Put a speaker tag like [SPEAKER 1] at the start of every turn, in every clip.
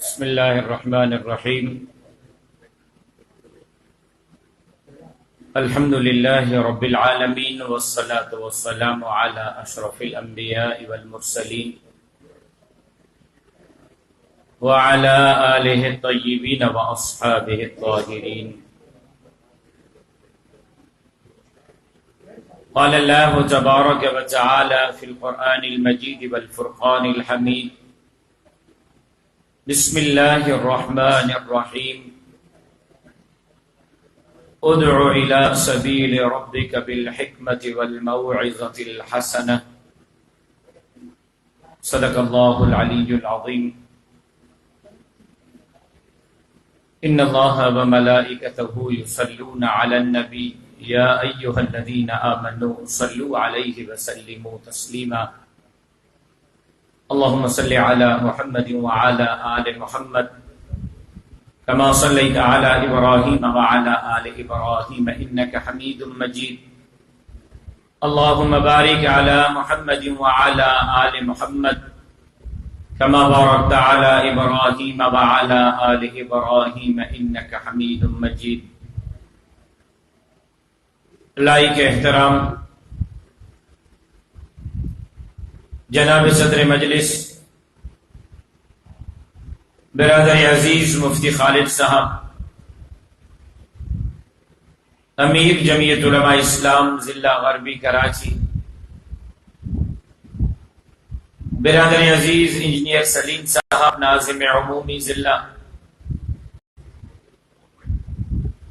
[SPEAKER 1] بسم الله الرحمن الرحيم. الحمد لله رب العالمين والصلاة والسلام على أشرف الأنبياء والمرسلين وعلى آله الطيبين وأصحابه الطاهرين. قال الله تبارك وتعالى في القرآن المجيد والفرقان الحميد: بسم الله الرحمن الرحيم. ادع إلى سبيل ربك بالحكمة والموعظة الحسنة. صدق الله العلي العظيم. إن الله وملائكته يصلون على النبي يا أيها الذين آمنوا صلوا عليه وسلموا تسليما. اللهم صل على محمد وعلى آل محمد كما صليت على إبراهيم وعلى آل إبراهيم إنك حميد مجيد. اللهم بارك على محمد وعلى آل محمد كما باركت على إبراهيم وعلى آل إبراهيم إنك حميد مجيد. لائق احترام جناب صدر مجلس، برادر عزیز مفتی خالد صاحب، امیر جمعیت علماء اسلام ضلع غربی کراچی، برادر عزیز انجینئر سلیم صاحب ناظم عمومی ضلع،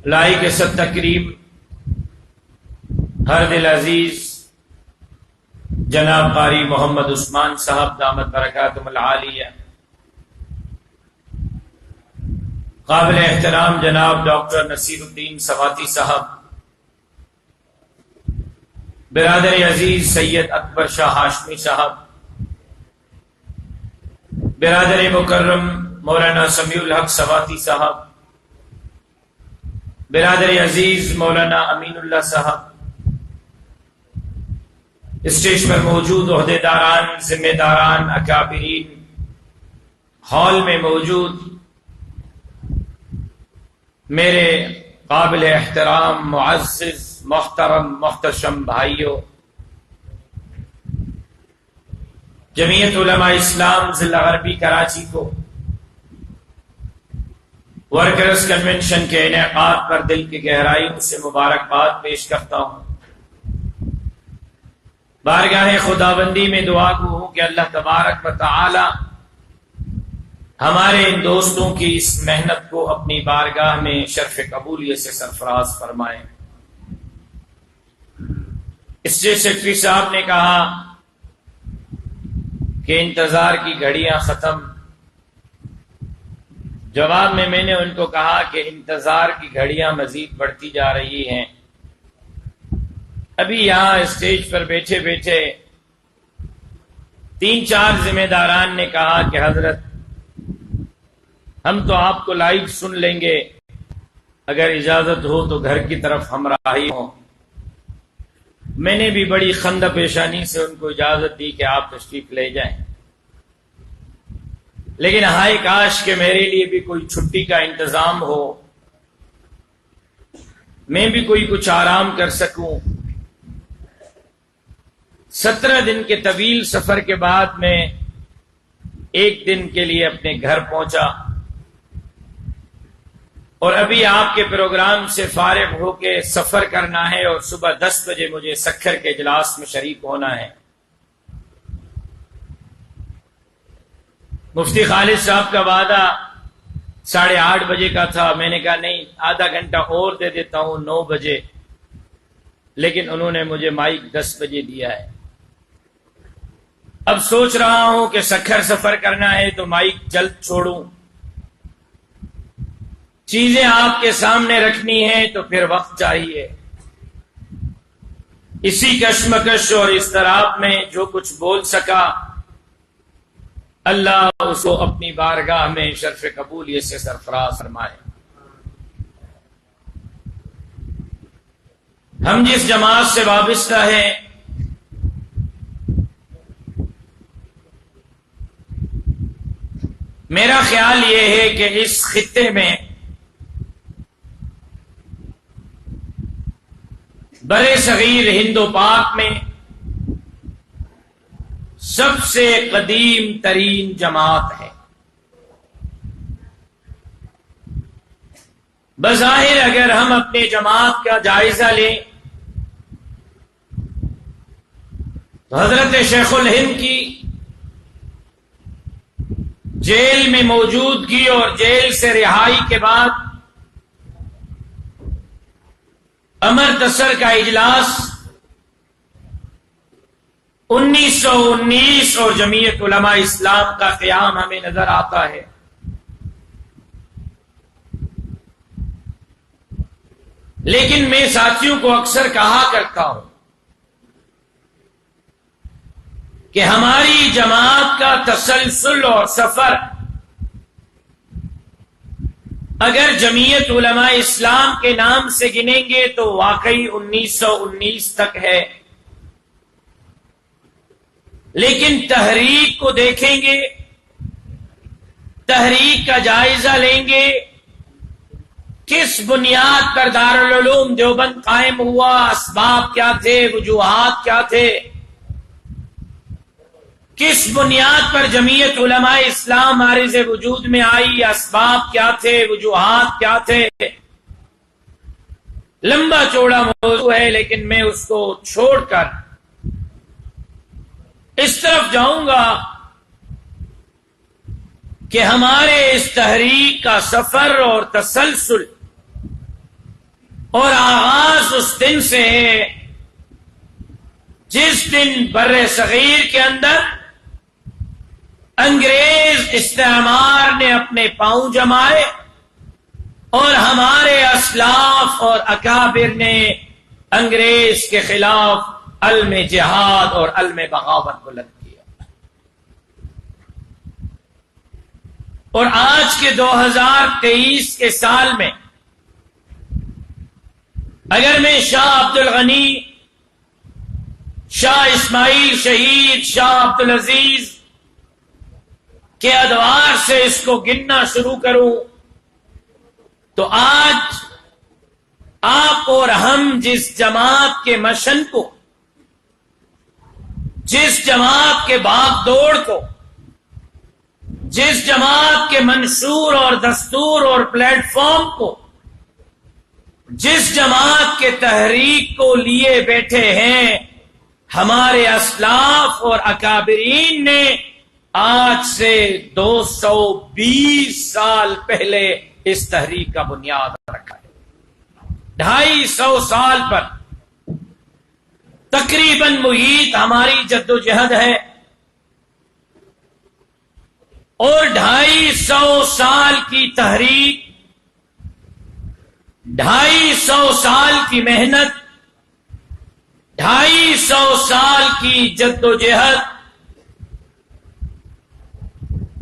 [SPEAKER 1] لائق صد تکریم ہر دل عزیز جناب قاری محمد عثمان صاحب دامت برکاتہم العالیہ، قابل احترام جناب ڈاکٹر نصیر الدین سواتی صاحب، برادر عزیز سید اکبر شاہ ہاشمی صاحب، برادر مکرم مولانا سمیع الحق سواتی صاحب، برادر عزیز مولانا امین اللہ صاحب، اسٹیج پر موجود عہدیداران، ذمہ داران، اکابرین، ہال میں موجود میرے قابل احترام معزز محترم محتشم بھائیوں، جمعیت علماء اسلام ضلع غربی کراچی کو ورکرز کنونشن کے انعقاد پر دل کی گہرائیوں سے مبارکباد پیش کرتا ہوں۔ بارگاہ خداوندی میں دعا گو ہوں کہ اللہ تبارک و تعالی ہمارے ان دوستوں کی اس محنت کو اپنی بارگاہ میں شرف قبولیت سے سرفراز فرمائیں۔ اسٹیٹ سیکرٹری صاحب نے کہا کہ انتظار کی گھڑیاں ختم، جواب میں نے ان کو کہا کہ انتظار کی گھڑیاں مزید بڑھتی جا رہی ہیں۔ ابھی یہاں اسٹیج پر بیٹھے بیٹھے 3-4 ذمہ داران نے کہا کہ حضرت ہم تو آپ کو لائیو سن لیں گے، اگر اجازت ہو تو گھر کی طرف ہمراہی ہوں۔ میں نے بھی بڑی خندہ پیشانی سے ان کو اجازت دی کہ آپ تشریف لے جائیں، لیکن ہائے کاش کہ میرے لیے بھی کوئی چھٹی کا انتظام ہو، میں بھی کوئی کچھ آرام کر سکوں۔ 17 دن کے طویل سفر کے بعد میں ایک دن کے لیے اپنے گھر پہنچا، اور ابھی آپ کے پروگرام سے فارغ ہو کے سفر کرنا ہے، اور صبح 10 بجے مجھے سکھر کے اجلاس میں شریک ہونا ہے۔ مفتی خالد صاحب کا وعدہ 8:30 بجے کا تھا، میں نے کہا نہیں، آدھا گھنٹہ اور دے دیتا ہوں 9 بجے، لیکن انہوں نے مجھے مائک 10 بجے دیا ہے۔ اب سوچ رہا ہوں کہ سکھر سفر کرنا ہے تو مائک جلد چھوڑوں، چیزیں آپ کے سامنے رکھنی ہیں تو پھر وقت چاہیے۔ اسی کشمکش اور اضطراب میں جو کچھ بول سکا، اللہ اس کو اپنی بارگاہ میں شرف قبولیت سے سرفراز فرمائے۔ ہم جس جماعت سے وابستہ ہیں میرا خیال یہ ہے کہ اس خطے میں بر صغیر ہند و پاک میں سب سے قدیم ترین جماعت ہے۔ بظاہر اگر ہم اپنے جماعت کا جائزہ لیں تو حضرت شیخ الہند کی جیل میں موجودگی اور جیل سے رہائی کے بعد امر تصر کا اجلاس 1919 اور جمعیت علماء اسلام کا قیام ہمیں نظر آتا ہے۔ لیکن میں ساتھیوں کو اکثر کہا کرتا ہوں کہ ہماری جماعت کا تسلسل اور سفر اگر جمعیت علماء اسلام کے نام سے گنیں گے تو واقعی 1919 تک ہے، لیکن تحریک کو دیکھیں گے، تحریک کا جائزہ لیں گے، کس بنیاد پر دارالعلوم دیوبند قائم ہوا، اسباب کیا تھے، وجوہات کیا تھے، کس بنیاد پر جمعیت علماء اسلام عارض وجود میں آئی، اسباب کیا تھے، وجوہات کیا تھے، لمبا چوڑا موضوع ہے، لیکن میں اس کو چھوڑ کر اس طرف جاؤں گا کہ ہمارے اس تحریک کا سفر اور تسلسل اور آغاز اس دن سے ہے جس دن بر صغیر کے اندر انگریز استعمار نے اپنے پاؤں جمائے اور ہمارے اسلاف اور اکابر نے انگریز کے خلاف علم جہاد اور علم بغاوت بلند کیا۔ اور آج کے 2023 کے سال میں اگر میں شاہ عبد الغنی، شاہ اسماعیل شہید، شاہ عبد العزیز کے ادوار سے اس کو گننا شروع کروں تو آج آپ اور ہم جس جماعت کے مشن کو، جس جماعت کے بھاگ دوڑ کو، جس جماعت کے منشور اور دستور اور پلیٹ فارم کو، جس جماعت کے تحریک کو لیے بیٹھے ہیں ہمارے اسلاف اور اکابرین نے آج سے 220 سال پہلے اس تحریک کا بنیاد رکھا ہے۔ 250 سال پر تقریباً محیط ہماری جدوجہد ہے، اور 250 سال کی تحریک، 250 سال کی محنت، 250 سال کی جدوجہد،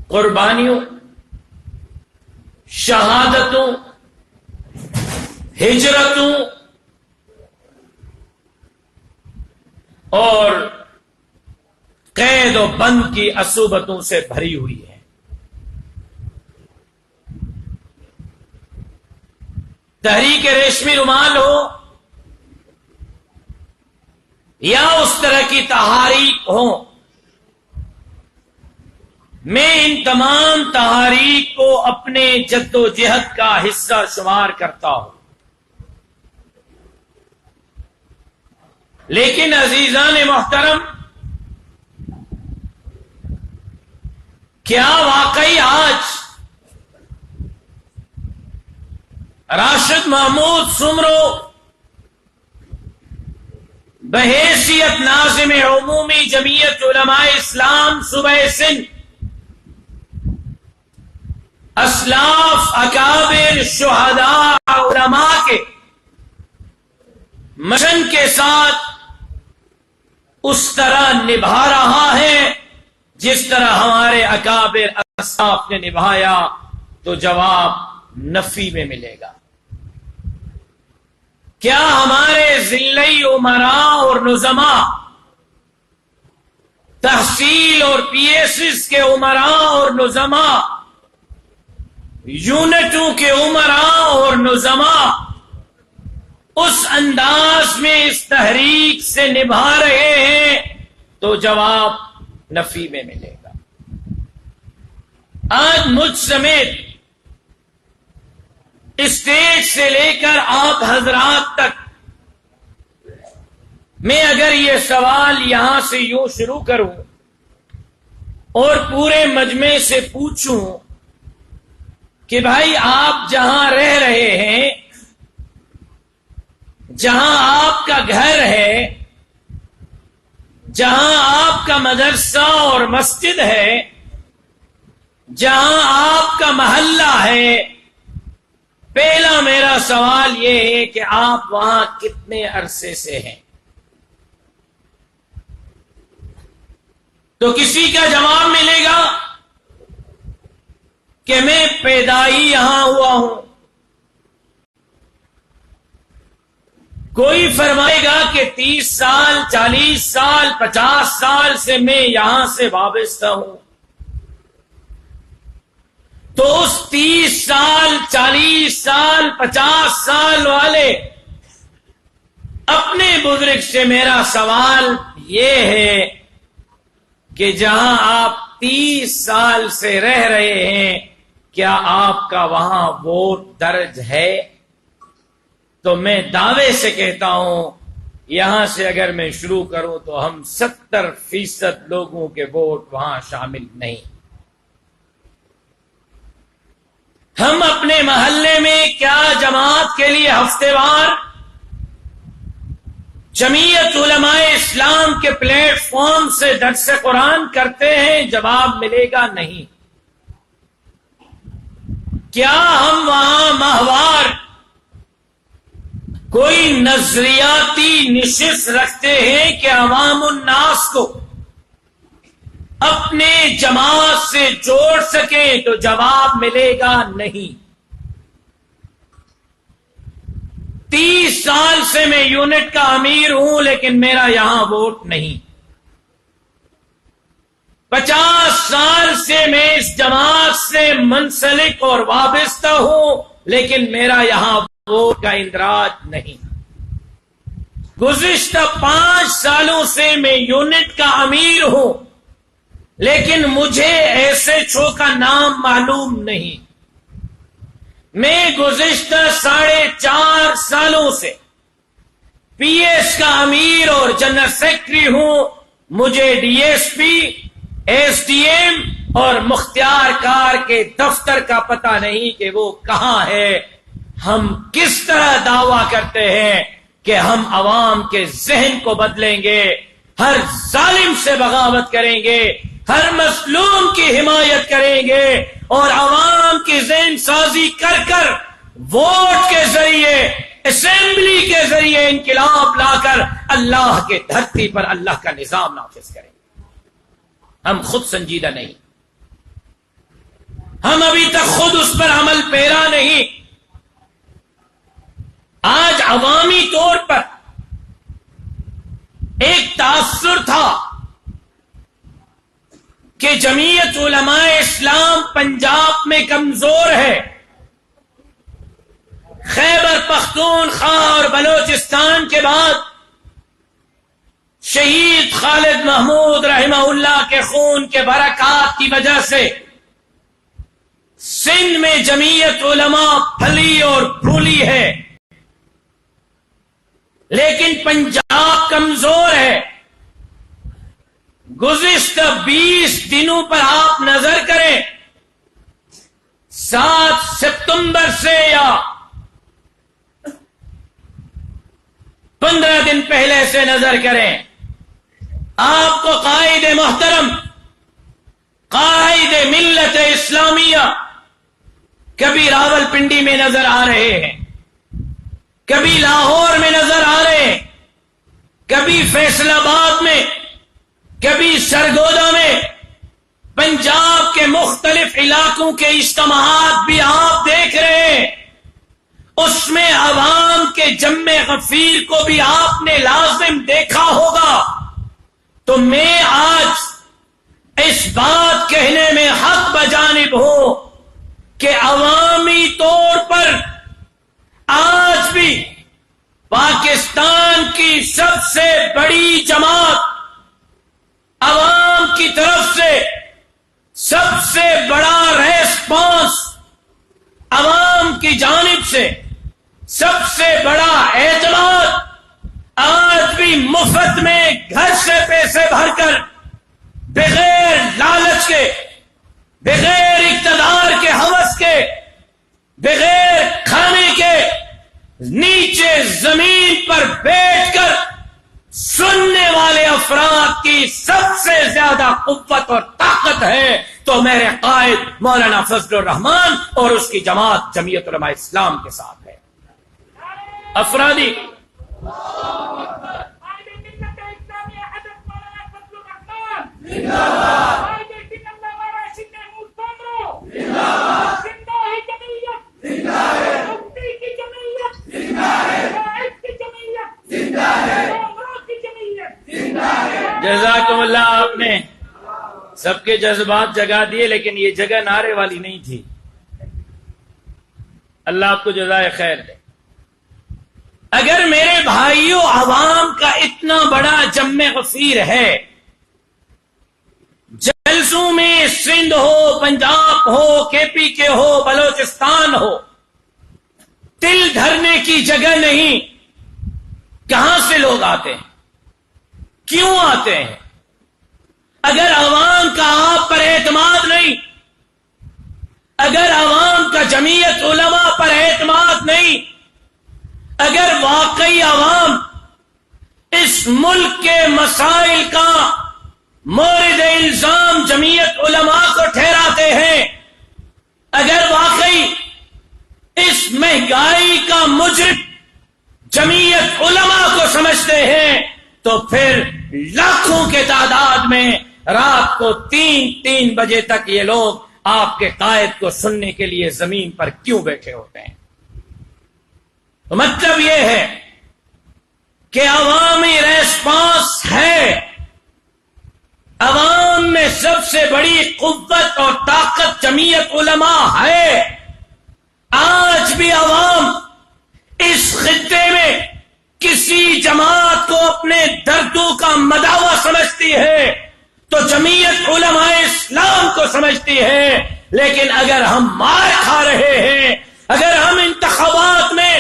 [SPEAKER 1] قربانیوں، شہادتوں، ہجرتوں اور قید و بند کی عصوبتوں سے بھری ہوئی ہے۔ تحریک ریشمی رومال ہو یا اس طرح کی تحاریک ہو، میں ان تمام تحاریک کو اپنے جد و جہد کا حصہ شمار کرتا ہوں۔ لیکن عزیزان محترم، کیا واقعی آج راشد محمود سمرو بحیثیت ناظم عمومی جمعیت علماء اسلام صوبہ سندھ، اسلاف، اکابر، شہداء، علماء کے مشن کے ساتھ اس طرح نبھا رہا ہے جس طرح ہمارے اکابر اسلاف نے نبھایا، تو جواب نفی میں ملے گا۔ کیا ہمارے ضلعی امراء اور نظماء، تحصیل اور پی ایس ایس کے امراء اور نظماء یونٹوں کے عمراء اور نظما اس انداز میں اس تحریک سے نبھا رہے ہیں تو جواب نفی میں ملے گا۔ آج مجھ سمیت اسٹیج سے لے کر آپ حضرات تک میں اگر یہ سوال یہاں سے یوں شروع کروں اور پورے مجمع سے پوچھوں کہ بھائی آپ جہاں رہ رہے ہیں، جہاں آپ کا گھر ہے، جہاں آپ کا مدرسہ اور مسجد ہے، جہاں آپ کا محلہ ہے، پہلا میرا سوال یہ ہے کہ آپ وہاں کتنے عرصے سے ہیں؟ تو کسی کا جواب ملے گا کہ میں پیدائی یہاں ہوا ہوں، کوئی فرمائے گا کہ 30 سال 40 سال 50 سال سے میں یہاں سے وابستہ ہوں۔ تو اس 30 سال 40 سال 50 سال والے اپنے بزرگ سے میرا سوال یہ ہے کہ جہاں آپ 30 سال سے رہ رہے ہیں، کیا آپ کا وہاں ووٹ درج ہے؟ تو میں دعوے سے کہتا ہوں یہاں سے اگر میں شروع کروں تو ہم 70% لوگوں کے ووٹ وہاں شامل نہیں۔ ہم اپنے محلے میں کیا جماعت کے لیے ہفتے وار جمعیت علماء اسلام کے پلیٹ فارم سے درس قرآن کرتے ہیں؟ جواب ملے گا نہیں۔ کیا ہم وہاں ماہوار کوئی نظریاتی نشست رکھتے ہیں کہ عوام الناس کو اپنے جماعت سے جوڑ سکیں؟ تو جواب ملے گا نہیں۔ 30 سال سے میں یونٹ کا امیر ہوں لیکن میرا یہاں ووٹ نہیں۔ 50 سال سے میں اس جماعت سے منسلک اور وابستہ ہوں لیکن میرا یہاں ووٹ کا اندراج نہیں۔ گزشتہ 5 سالوں سے میں یونٹ کا امیر ہوں لیکن مجھے ایس ایچ او کا نام معلوم نہیں۔ میں گزشتہ 4.5 سالوں سے پی ایس کا امیر اور جنرل سیکرٹری ہوں، مجھے D S P, S D M اور مختار کار کے دفتر کا پتہ نہیں کہ وہ کہاں ہے۔ ہم کس طرح دعویٰ کرتے ہیں کہ ہم عوام کے ذہن کو بدلیں گے، ہر ظالم سے بغاوت کریں گے، ہر مظلوم کی حمایت کریں گے اور عوام کی ذہن سازی کر کر ووٹ کے ذریعے، اسمبلی کے ذریعے انقلاب لا کر اللہ کے دھرتی پر اللہ کا نظام نافذ کریں گے۔ ہم خود سنجیدہ نہیں، ہم ابھی تک خود اس پر عمل پیرا نہیں۔ آج عوامی طور پر ایک تاثر تھا کہ جمعیت علماء اسلام پنجاب میں کمزور ہے، خیبر پختونخوا اور بلوچستان کے بعد شہید خالد محمود رحمہ اللہ کے خون کے برکات کی وجہ سے سندھ میں جمعیت علماء پھلی اور پھولی ہے، لیکن پنجاب کمزور ہے۔ گزشتہ 20 دنوں پر آپ نظر کریں، 7 ستمبر سے یا 15 دن پہلے سے نظر کریں، آپ کو قائد محترم، قائد ملت اسلامیہ کبھی راول پنڈی میں نظر آ رہے ہیں، کبھی لاہور میں نظر آ رہے ہیں، کبھی فیصل آباد میں، کبھی سرگودا میں، پنجاب کے مختلف علاقوں کے اجتماعات بھی آپ دیکھ رہے ہیں، اس میں عوام کے جم غفیر کو بھی آپ نے لازم دیکھا ہوگا۔ تو میں آج اس بات کہنے میں حق بجانب ہوں کہ عوام سب سے بڑی جماعت، عوام کی طرف سے سب سے بڑا ریسپانس، عوام کی جانب سے سب سے بڑا اعتماد، آج بھی مفت میں گھر سے پیسے بھر کر، بغیر لالچ کے، بغیر اقتدار کے ہوس کے، بغیر کھانے کے، نیچے زمین پر بیٹھ کر سننے والے افراد کی سب سے زیادہ قوت اور طاقت ہے تو میرے قائد مولانا فضل الرحمان اور اس کی جماعت جمعیت علماء اسلام کے ساتھ ہے۔ افرادی جزاکم اللہ، آپ نے سب کے جذبات جگا دیے، لیکن یہ جگہ نعرے والی نہیں تھی۔ اللہ آپ کو جزائے خیر دے۔ اگر میرے بھائیوں عوام کا اتنا بڑا جم غفیر ہے، جلسوں میں سندھ ہو، پنجاب ہو، کے پی کے ہو، بلوچستان ہو، دل دھرنے کی جگہ نہیں، کہاں سے لوگ آتے ہیں؟ کیوں آتے ہیں؟ اگر عوام کا آپ پر اعتماد نہیں، اگر عوام کا جمعیت علماء پر اعتماد نہیں، اگر واقعی عوام اس ملک کے مسائل کا مورد الزام جمعیت علماء کو ٹھہراتے ہیں، اگر واقعی اس مہنگائی کا مجرم جمعیت علماء کو سمجھتے ہیں، تو پھر لاکھوں کے تعداد میں رات کو 3 بجے تک یہ لوگ آپ کے قائد کو سننے کے لیے زمین پر کیوں بیٹھے ہوتے ہیں؟ تو مطلب یہ ہے کہ عوامی ریسپانس ہے، عوام میں سب سے بڑی قوت اور طاقت جمعیت علماء ہے۔ آج بھی عوام اس خطے میں کسی جماعت کو اپنے دردوں کا مداوا سمجھتی ہے تو جمعیت علماء اسلام کو سمجھتی ہے، لیکن اگر ہم مار کھا رہے ہیں، اگر ہم انتخابات میں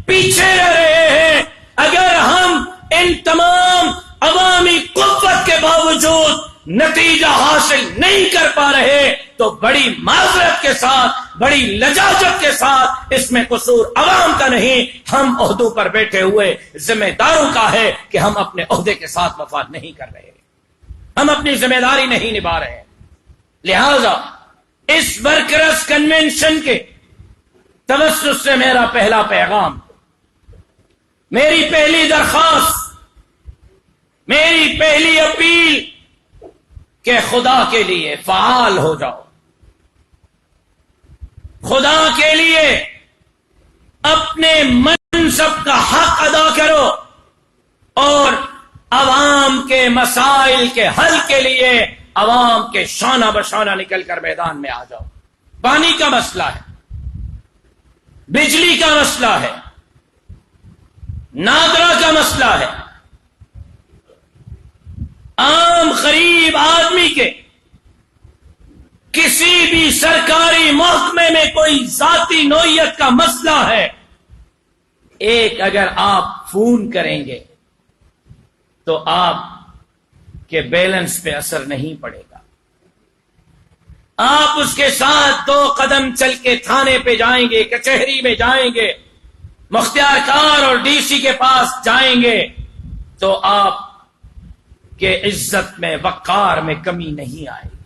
[SPEAKER 1] پیچھے رہ رہے ہیں، اگر ہم ان تمام عوامی قوت کے باوجود نتیجہ حاصل نہیں کر پا رہے تو بڑی معذرت کے ساتھ، بڑی لجاجت کے ساتھ اس میں قصور عوام کا نہیں، ہم عہدوں پر بیٹھے ہوئے ذمہ داروں کا ہے کہ ہم اپنے عہدے کے ساتھ وفا نہیں کر رہے، ہم اپنی ذمہ داری نہیں نبھا رہے۔ لہذا اس برکرس کنونشن کے توسط سے میرا پہلا پیغام، میری پہلی درخواست، میری پہلی اپیل کہ خدا کے لیے فعال ہو جاؤ، خدا کے لیے اپنے منصب کا حق ادا کرو اور عوام کے مسائل کے حل کے لیے عوام کے شانہ بشانہ نکل کر میدان میں آ جاؤ۔ پانی کا مسئلہ ہے، بجلی کا مسئلہ ہے، نادرا کا مسئلہ ہے، عام غریب آدمی کے کسی بھی سرکاری محکمے میں کوئی ذاتی نوعیت کا مسئلہ ہے، ایک اگر آپ فون کریں گے تو آپ کے بیلنس پہ اثر نہیں پڑے گا، آپ اس کے ساتھ 2 قدم چل کے تھانے پہ جائیں گے، کچہری میں جائیں گے، مختار کار اور ڈی سی کے پاس جائیں گے تو آپ کہ عزت میں، وقار میں کمی نہیں آئے گی۔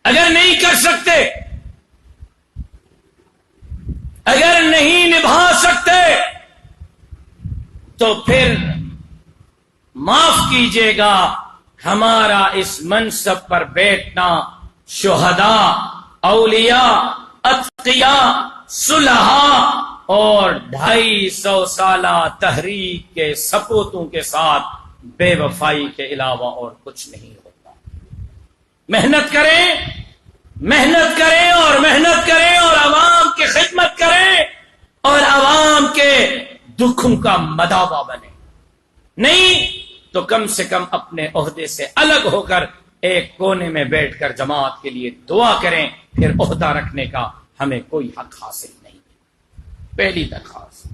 [SPEAKER 1] اگر نہیں کر سکتے، اگر نہیں نبھا سکتے تو پھر معاف کیجیے گا، ہمارا اس منصب پر بیٹھنا شہداء، اولیاء، اتقیاء، صلحاء اور 250 سالہ تحریک کے سپوتوں کے ساتھ بے وفائی کے علاوہ اور کچھ نہیں ہوتا۔ محنت کریں، محنت کریں اور محنت کریں اور عوام کی خدمت کریں اور عوام کے دکھوں کا مداوا بنے، نہیں تو کم سے کم اپنے عہدے سے الگ ہو کر ایک کونے میں بیٹھ کر جماعت کے لیے دعا کریں، پھر عہدہ رکھنے کا ہمیں کوئی حق حاصل نہیں۔ پہلی درخواست۔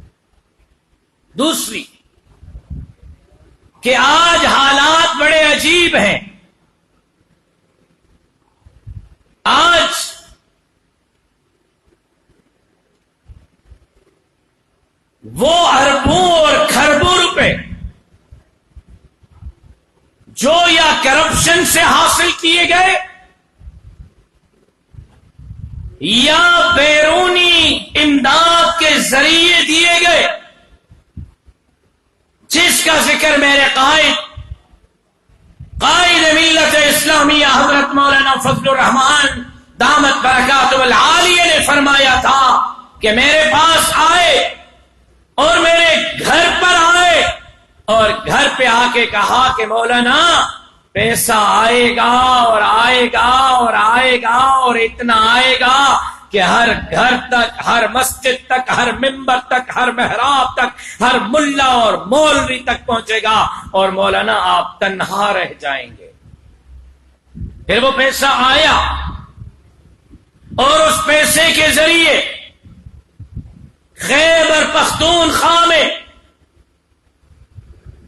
[SPEAKER 1] دوسری کہ آج حالات بڑے عجیب ہیں۔ آج وہ اربوں اور کھربوں روپے جو یا کرپشن سے حاصل کیے گئے یا بیرونی امداد کے ذریعے دیے گئے، جس کا ذکر میرے قائد ملت اسلامیہ حضرت مولانا فضل الرحمان دامت برکاتہ العالیہ نے فرمایا تھا کہ میرے پاس آئے اور میرے گھر پر آئے اور گھر پہ آ کے کہا کہ مولانا پیسہ آئے گا اور آئے گا اور آئے گا اور اتنا آئے گا کہ ہر گھر تک، ہر مسجد تک، ہر ممبر تک، ہر محراب تک، ہر ملا اور مولوی تک پہنچے گا اور مولانا آپ تنہا رہ جائیں گے۔ پھر وہ پیسہ آیا اور اس پیسے کے ذریعے خیبر پختونخوا میں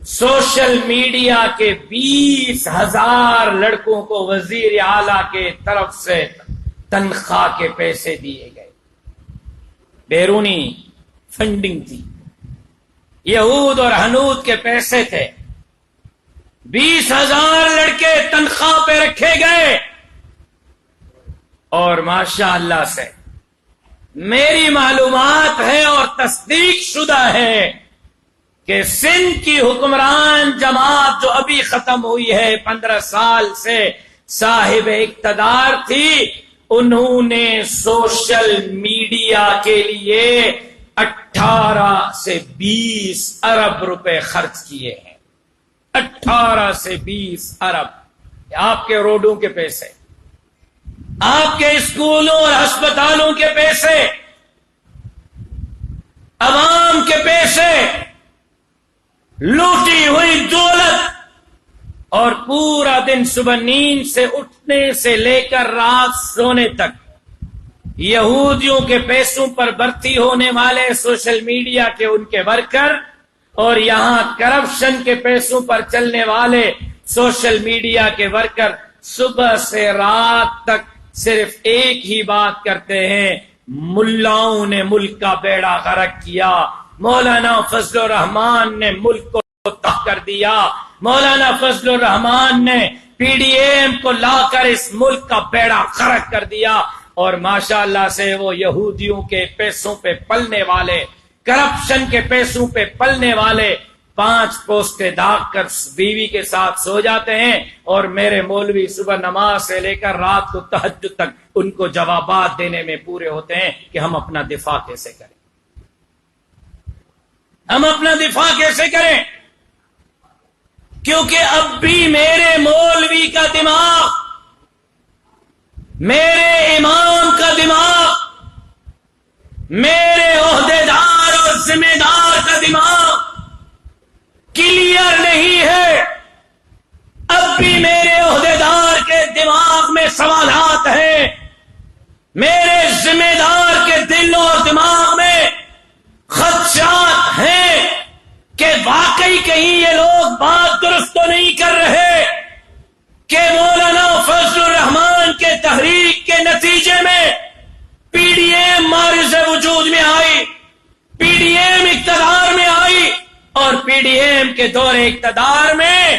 [SPEAKER 1] سوشل میڈیا کے 20,000 لڑکوں کو وزیر اعلی کے طرف سے تنخواہ کے پیسے دیے گئے۔ بیرونی فنڈنگ تھی، یہود اور ہنود کے پیسے تھے۔ 20,000 لڑکے تنخواہ پہ رکھے گئے اور ماشاء اللہ سے میری معلومات ہے اور تصدیق شدہ ہے کہ سندھ کی حکمران جماعت جو ابھی ختم ہوئی ہے 15 سال سے صاحب اقتدار تھی، انہوں نے سوشل میڈیا کے لیے 18 سے 20 ارب روپے خرچ کیے ہیں۔ 18 سے 20 ارب آپ کے روڈوں کے پیسے، آپ کے اسکولوں اور ہسپتالوں کے پیسے، عوام کے پیسے، لوٹی ہوئی دولت، اور پورا دن صبح نیند سے اٹھنے سے لے کر رات سونے تک یہودیوں کے پیسوں پر بھرتی ہونے والے سوشل میڈیا کے ان کے ورکر، اور یہاں کرپشن کے پیسوں پر چلنے والے سوشل میڈیا کے ورکر صبح سے رات تک صرف ایک ہی بات کرتے ہیں، ملاؤں نے ملک کا بیڑا غرق کیا، مولانا فضل الرحمان نے ملک کو تباہ کر دیا، مولانا فضل الرحمان نے پی ڈی ایم کو لا کر اس ملک کا بیڑا غرق کر دیا۔ اور ماشاءاللہ سے وہ یہودیوں کے پیسوں پہ پلنے والے، کرپشن کے پیسوں پہ پلنے والے 5 پوسٹیں داغ کر بیوی کے ساتھ سو جاتے ہیں، اور میرے مولوی صبح نماز سے لے کر رات کو تہجد تک ان کو جوابات دینے میں پورے ہوتے ہیں کہ ہم اپنا دفاع کیسے کریں، ہم اپنا دفاع کیسے کریں، کیونکہ اب بھی میرے مولوی کا دماغ، میرے امام کا دماغ، میرے عہدیدار اور ذمہ دار کا دماغ کلیئر نہیں ہے۔ اب بھی میرے عہدیدار کے دماغ میں سوالات ہیں، میرے ذمہ دار کے دل اور دماغ میں خدشات ہیں کہ واقعی کہیں یہ لوگ بات درست تو نہیں کر رہے کہ مولانا فضل الرحمان کے تحریک کے نتیجے میں پی ڈی ایم معرض وجود میں آئی، پی ڈی ایم اقتدار میں آئی، اور پی ڈی ایم کے دور اقتدار میں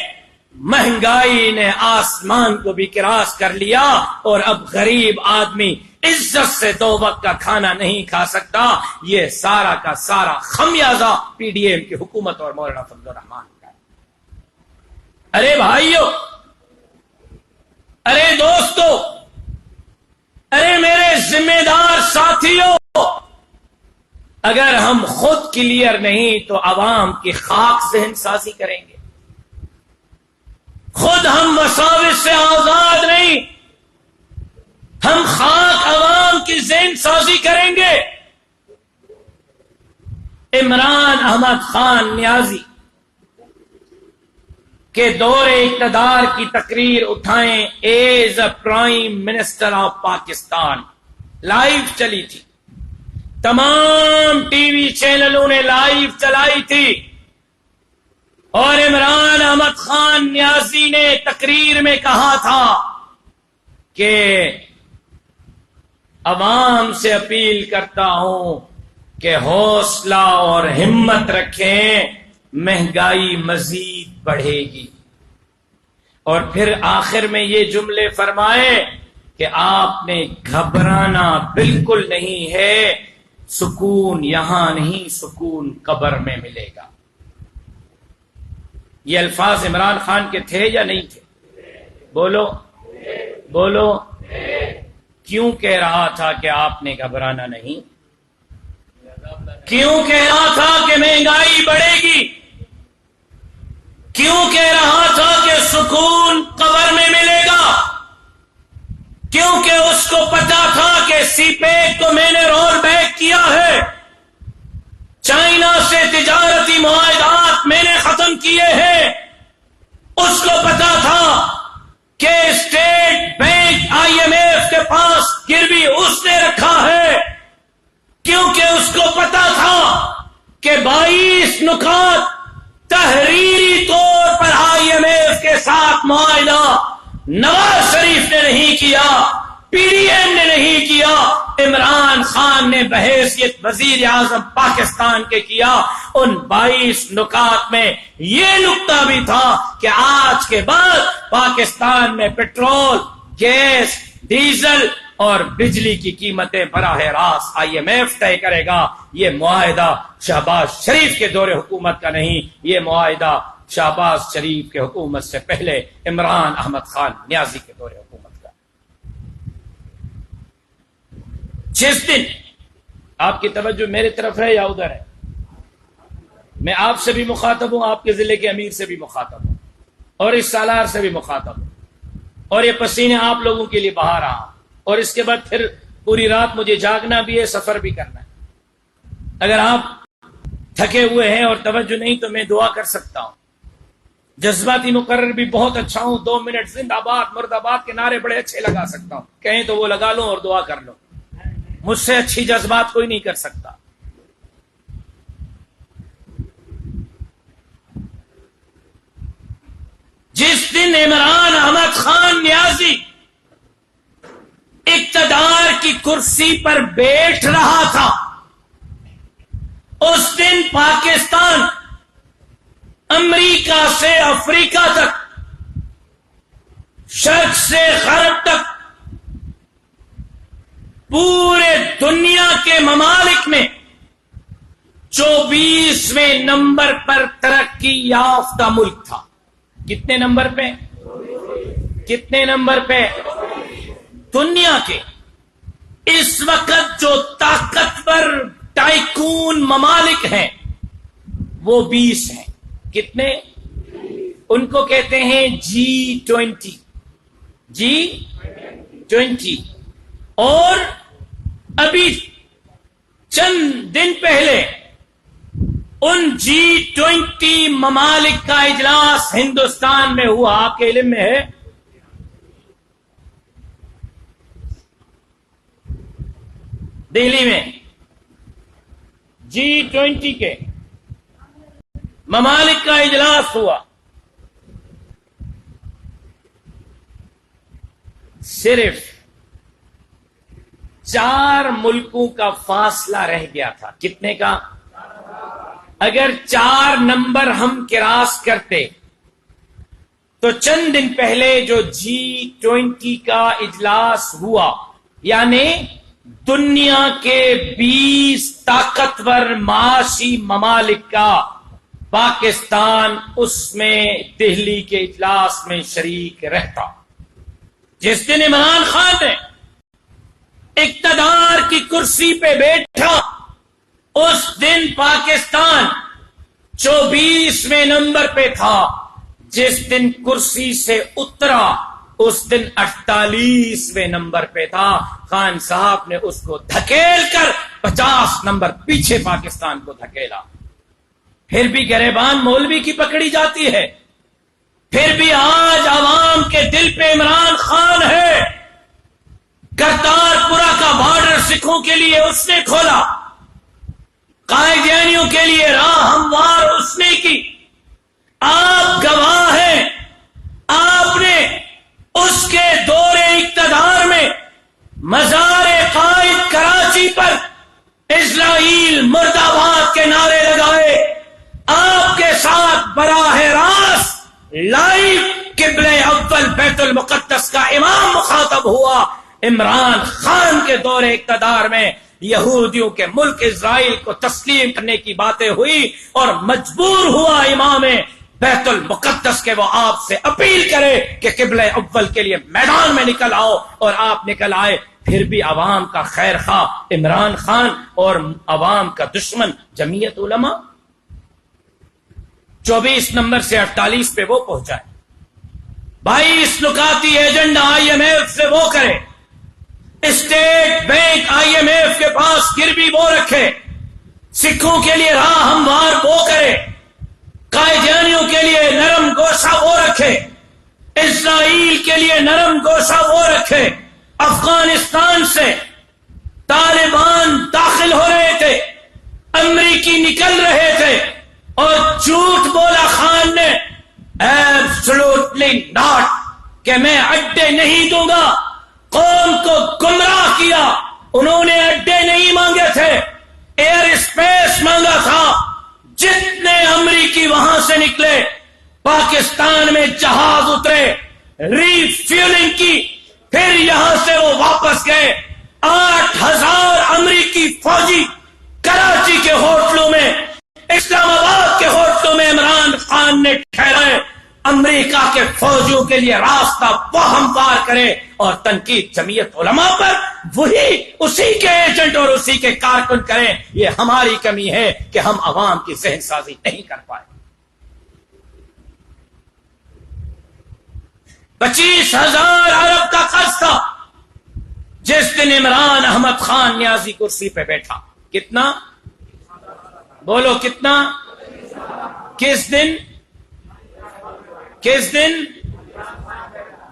[SPEAKER 1] مہنگائی نے آسمان کو بھی کراس کر لیا، اور اب غریب آدمی عزت سے 2 وقت کا کھانا نہیں کھا سکتا۔ یہ سارا کا سارا خمیازہ پی ڈی ایم کی حکومت اور مولانا فضل الرحمان کا ہے۔ ارے بھائیو، ارے دوستو، ارے میرے ذمہ دار ساتھیوں، اگر ہم خود کلیئر نہیں تو عوام کی خاک ذہن سازی کریں گے۔ خود ہم وساوس سے آزاد نہیں، ہم خاک عوام کی ذہن سازی کریں گے۔ عمران احمد خان نیازی کے دور اقتدار کی تقریر اٹھائیں as a prime minister of Pakistan, live چلی تھی، تمام ٹی وی چینلوں نے لائیو چلائی تھی، اور عمران احمد خان نیازی نے تقریر میں کہا تھا کہ عوام سے اپیل کرتا ہوں کہ حوصلہ اور ہمت رکھیں، مہنگائی مزید بڑھے گی، اور پھر آخر میں یہ جملے فرمائے کہ آپ نے گھبرانا بالکل نہیں ہے، سکون یہاں نہیں، سکون قبر میں ملے گا۔ یہ الفاظ عمران خان کے تھے یا نہیں تھے؟ بولو بولو، کیوں کہہ رہا تھا کہ آپ نے گھبرانا نہیں؟ کیوں کہہ رہا تھا کہ مہنگائی بڑھے گی؟ کیوں کہہ رہا تھا کہ سکون قبر میں ملے گا؟ کیونکہ اس کو پتا تھا کہ سی پیک کو میں نے رول بیک کیا ہے، چائنا سے تجارتی معاہدات میں نے ختم کیے ہیں، اس کو پتا تھا کہ state bank I M F کے پاس گروی اس نے رکھا ہے، کیونکہ اس کو پتا تھا کہ 22 نکات تحریری طور پر آئی ایم ایف کے ساتھ معاہدہ نواز شریف نے نہیں کیا، پی ڈی ایم نے نہیں کیا، عمران خان نے بحیثیت وزیر اعظم پاکستان کے کیا۔ ان 22 نکات میں یہ نکتہ بھی تھا کہ آج کے بعد پاکستان میں پٹرول، گیس، ڈیزل اور بجلی کی قیمتیں براہ راست آئی ایم ایف طے کرے گا۔ یہ معاہدہ شہباز شریف کے دور حکومت کا نہیں، یہ معاہدہ شہباز شریف کے حکومت سے پہلے عمران احمد خان نیازی کے دور حکومت کا۔ جس دن آپ کی توجہ میری طرف ہے یا ادھر ہے؟ میں آپ سے بھی مخاطب ہوں، آپ کے ضلع کے امیر سے بھی مخاطب ہوں، اور اس سالار سے بھی مخاطب ہوں، اور یہ پسینے آپ لوگوں کے لیے بہا رہا ہوں، اور اس کے بعد پھر پوری رات مجھے جاگنا بھی ہے، سفر بھی کرنا ہے۔ اگر آپ تھکے ہوئے ہیں اور توجہ نہیں تو میں دعا کر سکتا ہوں۔ جذباتی مقرر بھی بہت اچھا ہوں، 2 منٹ زندہ باد مرد آباد کے نعرے بڑے اچھے لگا سکتا ہوں، کہیں تو وہ لگا لوں اور دعا کر لوں، مجھ سے اچھی جذبات کوئی نہیں کر سکتا۔ جس دن عمران احمد خان نیازی اقتدار کی کرسی پر بیٹھ رہا تھا، اس دن پاکستان امریکہ سے افریقہ تک، شرق سے غرب تک، پورے دنیا کے ممالک میں 24ویں نمبر پر ترقی یافتہ ملک تھا۔ کتنے نمبر پہ؟ کتنے نمبر پہ؟ دنیا کے اس وقت جو طاقتور ٹائکون ممالک ہیں وہ 20 ہیں۔ کتنے؟ ان کو کہتے ہیں G20، G20۔ اور ابھی چند دن پہلے ان G20 ممالک کا اجلاس ہندوستان میں ہوا، آپ کے علم میں ہے؟ دہلی میں G20 کے ممالک کا اجلاس ہوا۔ صرف 4 ملکوں کا فاصلہ رہ گیا تھا۔ کتنے کا؟ اگر 4 نمبر ہم کراس کرتے تو چند دن پہلے جو G20 کا اجلاس ہوا، یعنی دنیا کے 20 طاقتور معاشی ممالک کا پاکستان اس میں دہلی کے اجلاس میں شریک رہتا۔ جس دن عمران خان نے اقتدار کی کرسی پہ بیٹھا، اس دن پاکستان 24ویں نمبر پہ تھا۔ جس دن کرسی سے اترا اس دن 48ویں نمبر پہ تھا. خان صاحب نے اس کو دھکیل کر 50 نمبر پیچھے پاکستان کو دھکیلا. پھر بھی گریبان مولوی کی پکڑی جاتی ہے. پھر بھی آج عوام کے دل پہ عمران خان ہے. کرتارپورہ کا بارڈر سکھوں کے لیے اس نے کھولا، قائدیانیوں کے لیے راہ ہموار اس نے کی. آپ گواہ ہیں، آپ نے اس کے دور اقتدار میں مزار قائد کراچی پر اسرائیل مرد آباد کے نعرے لگائے. آپ کے ساتھ براہ راست لائیو قبلہ اول بیت المقدس کا امام مخاطب ہوا. عمران خان کے دور اقتدار میں یہودیوں کے ملک اسرائیل کو تسلیم کرنے کی باتیں ہوئی اور مجبور ہوا امام بیت المقدس کے وہ آپ سے اپیل کرے کہ قبلہ اول کے لیے میدان میں نکل آؤ، اور آپ نکل آئے. پھر بھی عوام کا خیر خواہ عمران خان اور عوام کا دشمن جمعیت علماء. 24 نمبر سے 48 پہ وہ پہنچائے. 22 نکاتی ایجنڈا IMF سے وہ کرے، اسٹیٹ بینک IMF کے پاس گروی وہ رکھے، سکھوں کے لیے راہ ہموار وہ کرے، قائدیانیوں کے لیے نرم گوشہ وہ رکھے، اسرائیل کے لیے نرم گوشہ وہ رکھے. افغانستان سے طالبان داخل ہو رہے تھے، امریکی نکل رہے تھے، اور جھوٹ بولا خان نے ایبسولوٹلی ناٹ کہ میں اڈے نہیں دوں گا. قوم کو گمراہ کیا. انہوں نے اڈے نہیں مانگے تھے، ایئر اسپیس مانگا تھا. جتنے امریکی وہاں سے نکلے پاکستان میں جہاز اترے، ری فیولنگ کی، پھر یہاں سے وہ واپس گئے. 8000 امریکی فوجی کراچی کے ہوٹلوں میں، اسلام آباد کے ہوٹلوں میں عمران خان نے ٹھہرائے. امریکہ کے فوجیوں کے لیے راستہ وہ ہموار کرے، اور تنقید جمعیت علماء پر وہی اسی کے ایجنٹ اور اسی کے کارکن کریں. یہ ہماری کمی ہے کہ ہم عوام کی ذہن سازی نہیں کر پائے. 25,000 ارب کا قرض تھا جس دن عمران احمد خان نیازی کرسی پہ بیٹھا. کتنا بولو کتنا؟ کس دن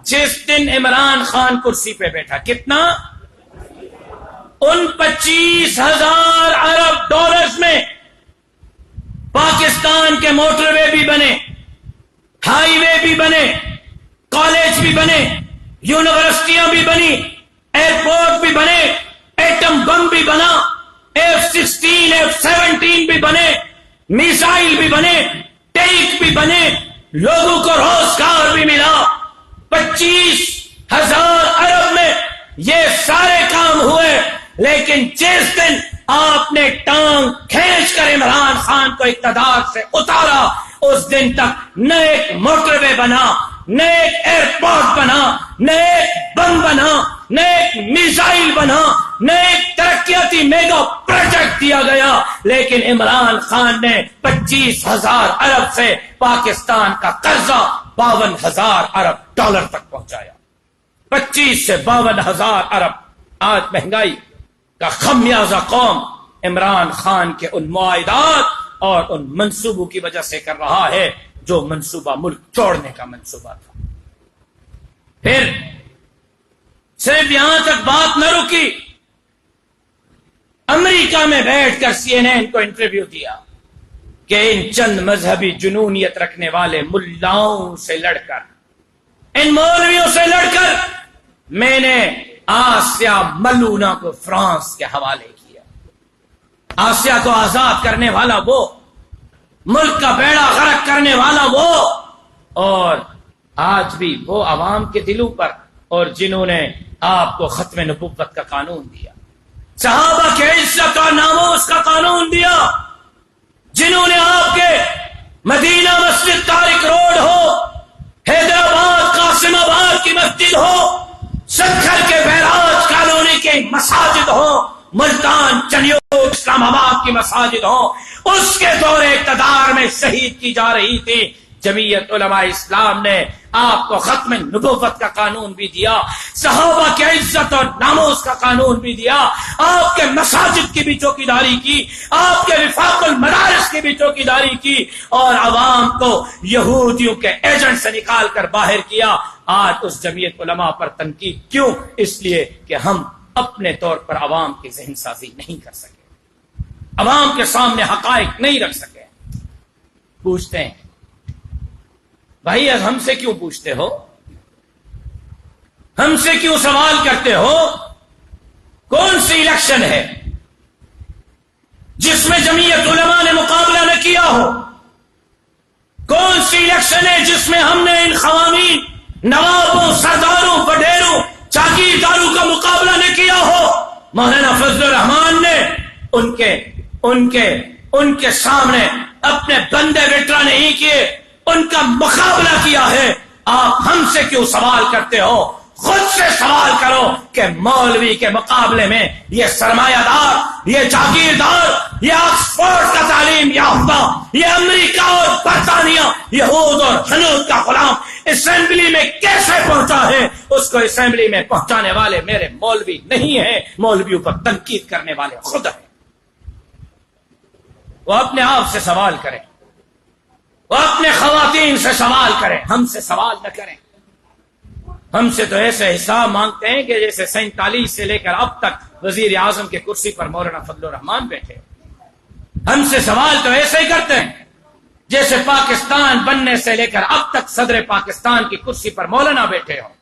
[SPEAKER 1] جس دن عمران خان کرسی پہ بیٹھا. کتنا؟ ان 25,000 ارب ڈالرز میں پاکستان کے موٹر وے بھی بنے، ہائی وے بھی بنے، کالج بھی بنے، یونیورسٹیاں بھی بنی، ایئرپورٹ بھی بنے، ایٹم بم بھی بنا، F-16 F-17 بھی بنے، میزائل بھی بنے، ٹینک بھی بنے، لوگوں کو روزگار بھی ملا. 25,000 ارب میں یہ سارے کام ہوئے. لیکن جس دن آپ نے ٹانگ کھینچ کر عمران خان کو اقتدار سے اتارا، اس دن تک نہ ایک موٹر وے بنا، نہ ایک ایئرپورٹ بنا، نہ ایک بم بنا، نہ ایک میزائل بنا، نہ ایک ترقیاتی میگا پروجیکٹ دیا گیا. لیکن عمران خان نے 25,000 ارب سے پاکستان کا قرضہ 52,000 ارب ڈالر تک پہنچایا. 25 سے 52,000 ارب. آج مہنگائی کا خمیازہ قوم عمران خان کے ان معاہدات اور ان منصوبوں کی وجہ سے کر رہا ہے جو منصوبہ ملک توڑنے کا منصوبہ تھا. پھر صرف یہاں تک بات نہ رکی، امریکہ میں بیٹھ کر CNN کو انٹرویو دیا کہ ان چند مذہبی جنونیت رکھنے والے ملاؤں سے لڑ کر، ان مولویوں سے لڑ کر میں نے آسیہ ملونہ کو فرانس کے حوالے کیا. آسیہ کو آزاد کرنے والا وہ، ملک کا بیڑا غرق کرنے والا وہ، اور آج بھی وہ عوام کے دلوں پر، اور جنہوں نے آپ کو ختم نبوت کا قانون دیا، صحابہ کے عزت اور ناموس کا قانون دیا، جنہوں نے آپ کے مدینہ مسجد طارق روڈ ہو، حیدرآباد قاسم آباد کی مسجد ہو، سکھر کے بیراج کالونی کے مساجد ہو، ملتان چنیو اسلام آباد کی مساجد ہو، اس کے دور اقتدار میں شہید کی جا رہی تھی. جمعیت علماء اسلام نے آپ کو ختم نبوت کا قانون بھی دیا، صحابہ کی عزت اور ناموس کا قانون بھی دیا، آپ کے مساجد کی بھی چوکیداری کی، آپ کے وفاق المدارس کی بھی چوکیداری کی، اور عوام کو یہودیوں کے ایجنٹ سے نکال کر باہر کیا۔ آج اس جمعیت علماء پر تنقید کیوں؟ اس لیے کہ ہم اپنے طور پر عوام کی ذہن سازی نہیں کر سکے، عوام کے سامنے حقائق نہیں رکھ سکے۔ پوچھتے ہیں بھائی ہم سے کیوں پوچھتے ہو، ہم سے کیوں سوال کرتے ہو؟ کون سی الیکشن ہے جس میں جمعیت علماء نے مقابلہ نہ کیا ہو؟ کون سی الیکشن ہے جس میں ہم نے ان قوانین، نوابوں، سرداروں، وڈیروں، جاگیرداروں کا مقابلہ نہ کیا ہو؟ مولانا فضل الرحمان نے ان کے سامنے اپنے بندے وٹرا نہیں کیے، ان کا مقابلہ کیا ہے۔ آپ ہم سے کیوں سوال کرتے ہو؟ خود سے سوال کرو کہ مولوی کے مقابلے میں یہ سرمایہ دار، یہ جاگیردار، یہ آکسفورڈ کا تعلیم یافتہ، یہ امریکہ اور برطانیہ، یہود اور ہنود کا غلام اسمبلی میں کیسے پہنچا ہے؟ اس کو اسمبلی میں پہنچانے والے میرے مولوی نہیں ہیں، مولویوں پر تنقید کرنے والے خود ہیں۔ وہ اپنے آپ سے سوال کریں، وہ اپنے خواتین سے سوال کریں، ہم سے سوال نہ کریں۔ ہم سے تو ایسے حساب مانگتے ہیں کہ جیسے 47 سے لے کر اب تک وزیر اعظم کی کرسی پر مولانا فضل الرحمان بیٹھے۔ ہم سے سوال تو ایسے ہی کرتے ہیں جیسے پاکستان بننے سے لے کر اب تک صدر پاکستان کی کرسی پر مولانا بیٹھے ہوں۔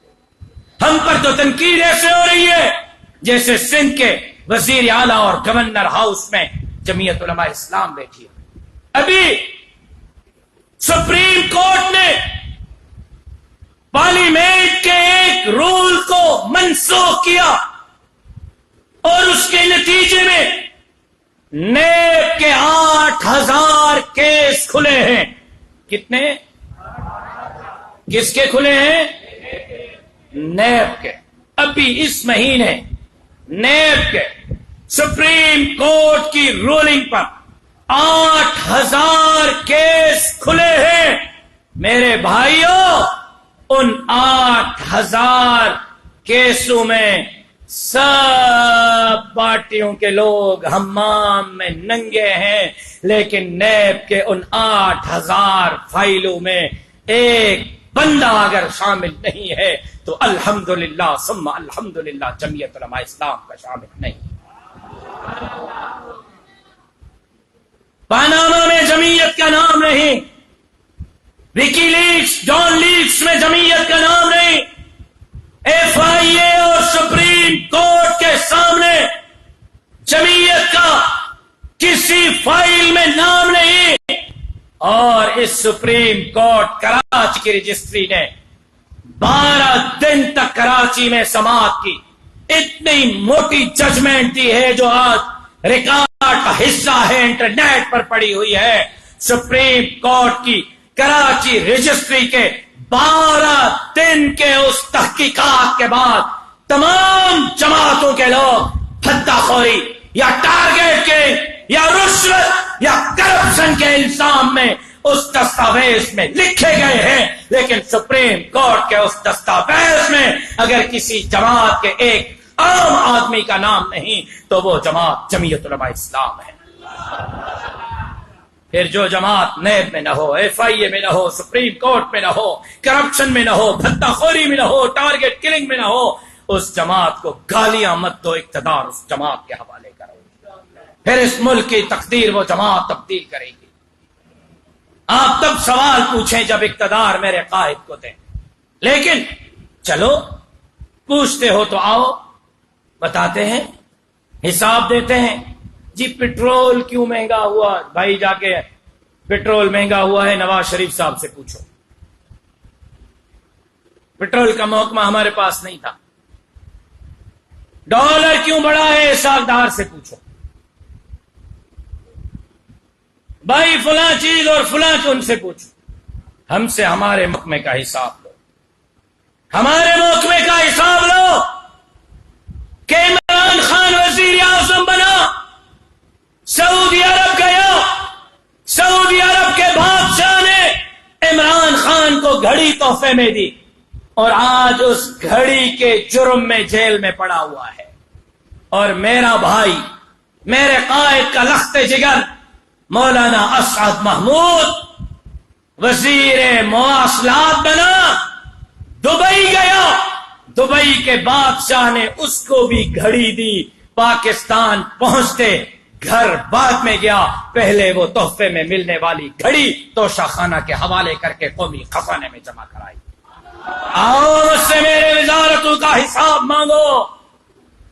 [SPEAKER 1] ہم پر تو تنقید ایسے ہو رہی ہے جیسے سندھ کے وزیر اعلیٰ اور گورنر ہاؤس میں جمعیت علماء اسلام بیٹھی ہے۔ ابھی سپریم کورٹ نے پارلیمنٹ کے ایک رول کو منسوخ کیا اور اس کے نتیجے میں نیب کے 8000 کیس کھلے ہیں۔ کتنے؟ کس کے کھلے ہیں؟ نیب کے۔ ابھی اس مہینے نیب کے سپریم کورٹ کی رولنگ پر 8000 کیس کھلے ہیں۔ میرے بھائیوں، ان 8000 کیسوں میں سب پارٹیوں کے لوگ حمام میں ننگے ہیں، لیکن نیب کے ان 8000 فائلوں میں ایک بندہ اگر شامل نہیں ہے تو الحمدللہ ثم الحمدللہ جمعیت علماء اسلام کا شامل نہیں۔ پاناما میں جمعیت کا نام نہیں، وکی لیکس، ڈان لیکس میں جمعیت کا نام نہیں، ایف آئی اے اور سپریم کورٹ کے سامنے جمعیت کا کسی فائل میں نام نہیں، اور اس سپریم کورٹ کراچی کی رجسٹری نے 12 دن تک کراچی میں سماعت کی۔ اتنی موٹی ججمنٹ دی ہے جو آج ریکارڈ کا حصہ ہے، انٹرنیٹ پر پڑی ہوئی ہے۔ سپریم کورٹ کی کراچی رجسٹری کے 12 دن کے اس تحقیقات کے بعد تمام جماعتوں کے لوگ پھدا خوری یا ٹارگیٹ کے یا رشوت یا کرپشن کے الزام میں اس دستاویز میں لکھے گئے ہیں، لیکن سپریم کورٹ کے اس دستاویز میں اگر کسی جماعت کے ایک عام آدمی کا نام نہیں تو وہ جماعت جمعیت علماء اسلام ہے۔ پھر جو جماعت نیب میں نہ ہو، ایف آئی اے میں نہ ہو، سپریم کورٹ میں نہ ہو، کرپشن میں نہ ہو، بھتہ خوری میں نہ ہو، ٹارگیٹ کلنگ میں نہ ہو، اس جماعت کو گالیاں مت دو، اقتدار اس جماعت کے حوالے کرو، پھر اس ملک کی تقدیر وہ جماعت تبدیل کرے گی۔ آپ تب سوال پوچھیں جب اقتدار میرے قائد کو دیں، لیکن چلو پوچھتے ہو تو آؤ بتاتے ہیں، حساب دیتے ہیں۔ جی پٹرول کیوں مہنگا ہوا؟ بھائی جا کے پٹرول مہنگا ہوا ہے نواز شریف صاحب سے پوچھو، پٹرول کا محکمہ ہمارے پاس نہیں تھا۔ ڈالر کیوں بڑھا ہے؟ اسحاق ڈار سے پوچھو۔ بھائی فلاں چیز اور فلاں ان سے پوچھو۔ ہم سے ہمارے محکمے کا حساب لو، ہمارے محکمے کا حساب لو کہ عمران خان وزیر اعظم بنا، سعودی عرب گیا، سعودی عرب کے بادشاہ نے عمران خان کو گھڑی تحفے میں دی اور آج اس گھڑی کے جرم میں جیل میں پڑا ہوا ہے. اور میرا بھائی، میرے قائد کا لخت جگر مولانا اسعد محمود وزیر مواصلات بنا، دبئی گیا، دبئی کے بادشاہ نے اس کو بھی گھڑی دی. پاکستان پہنچتے گھر بعد میں گیا، پہلے وہ تحفے میں ملنے والی گھڑی توشہ خانہ کے حوالے کر کے قومی خزانے میں جمع کرائی. آؤ مجھ سے میرے وزارتوں کا حساب مانگو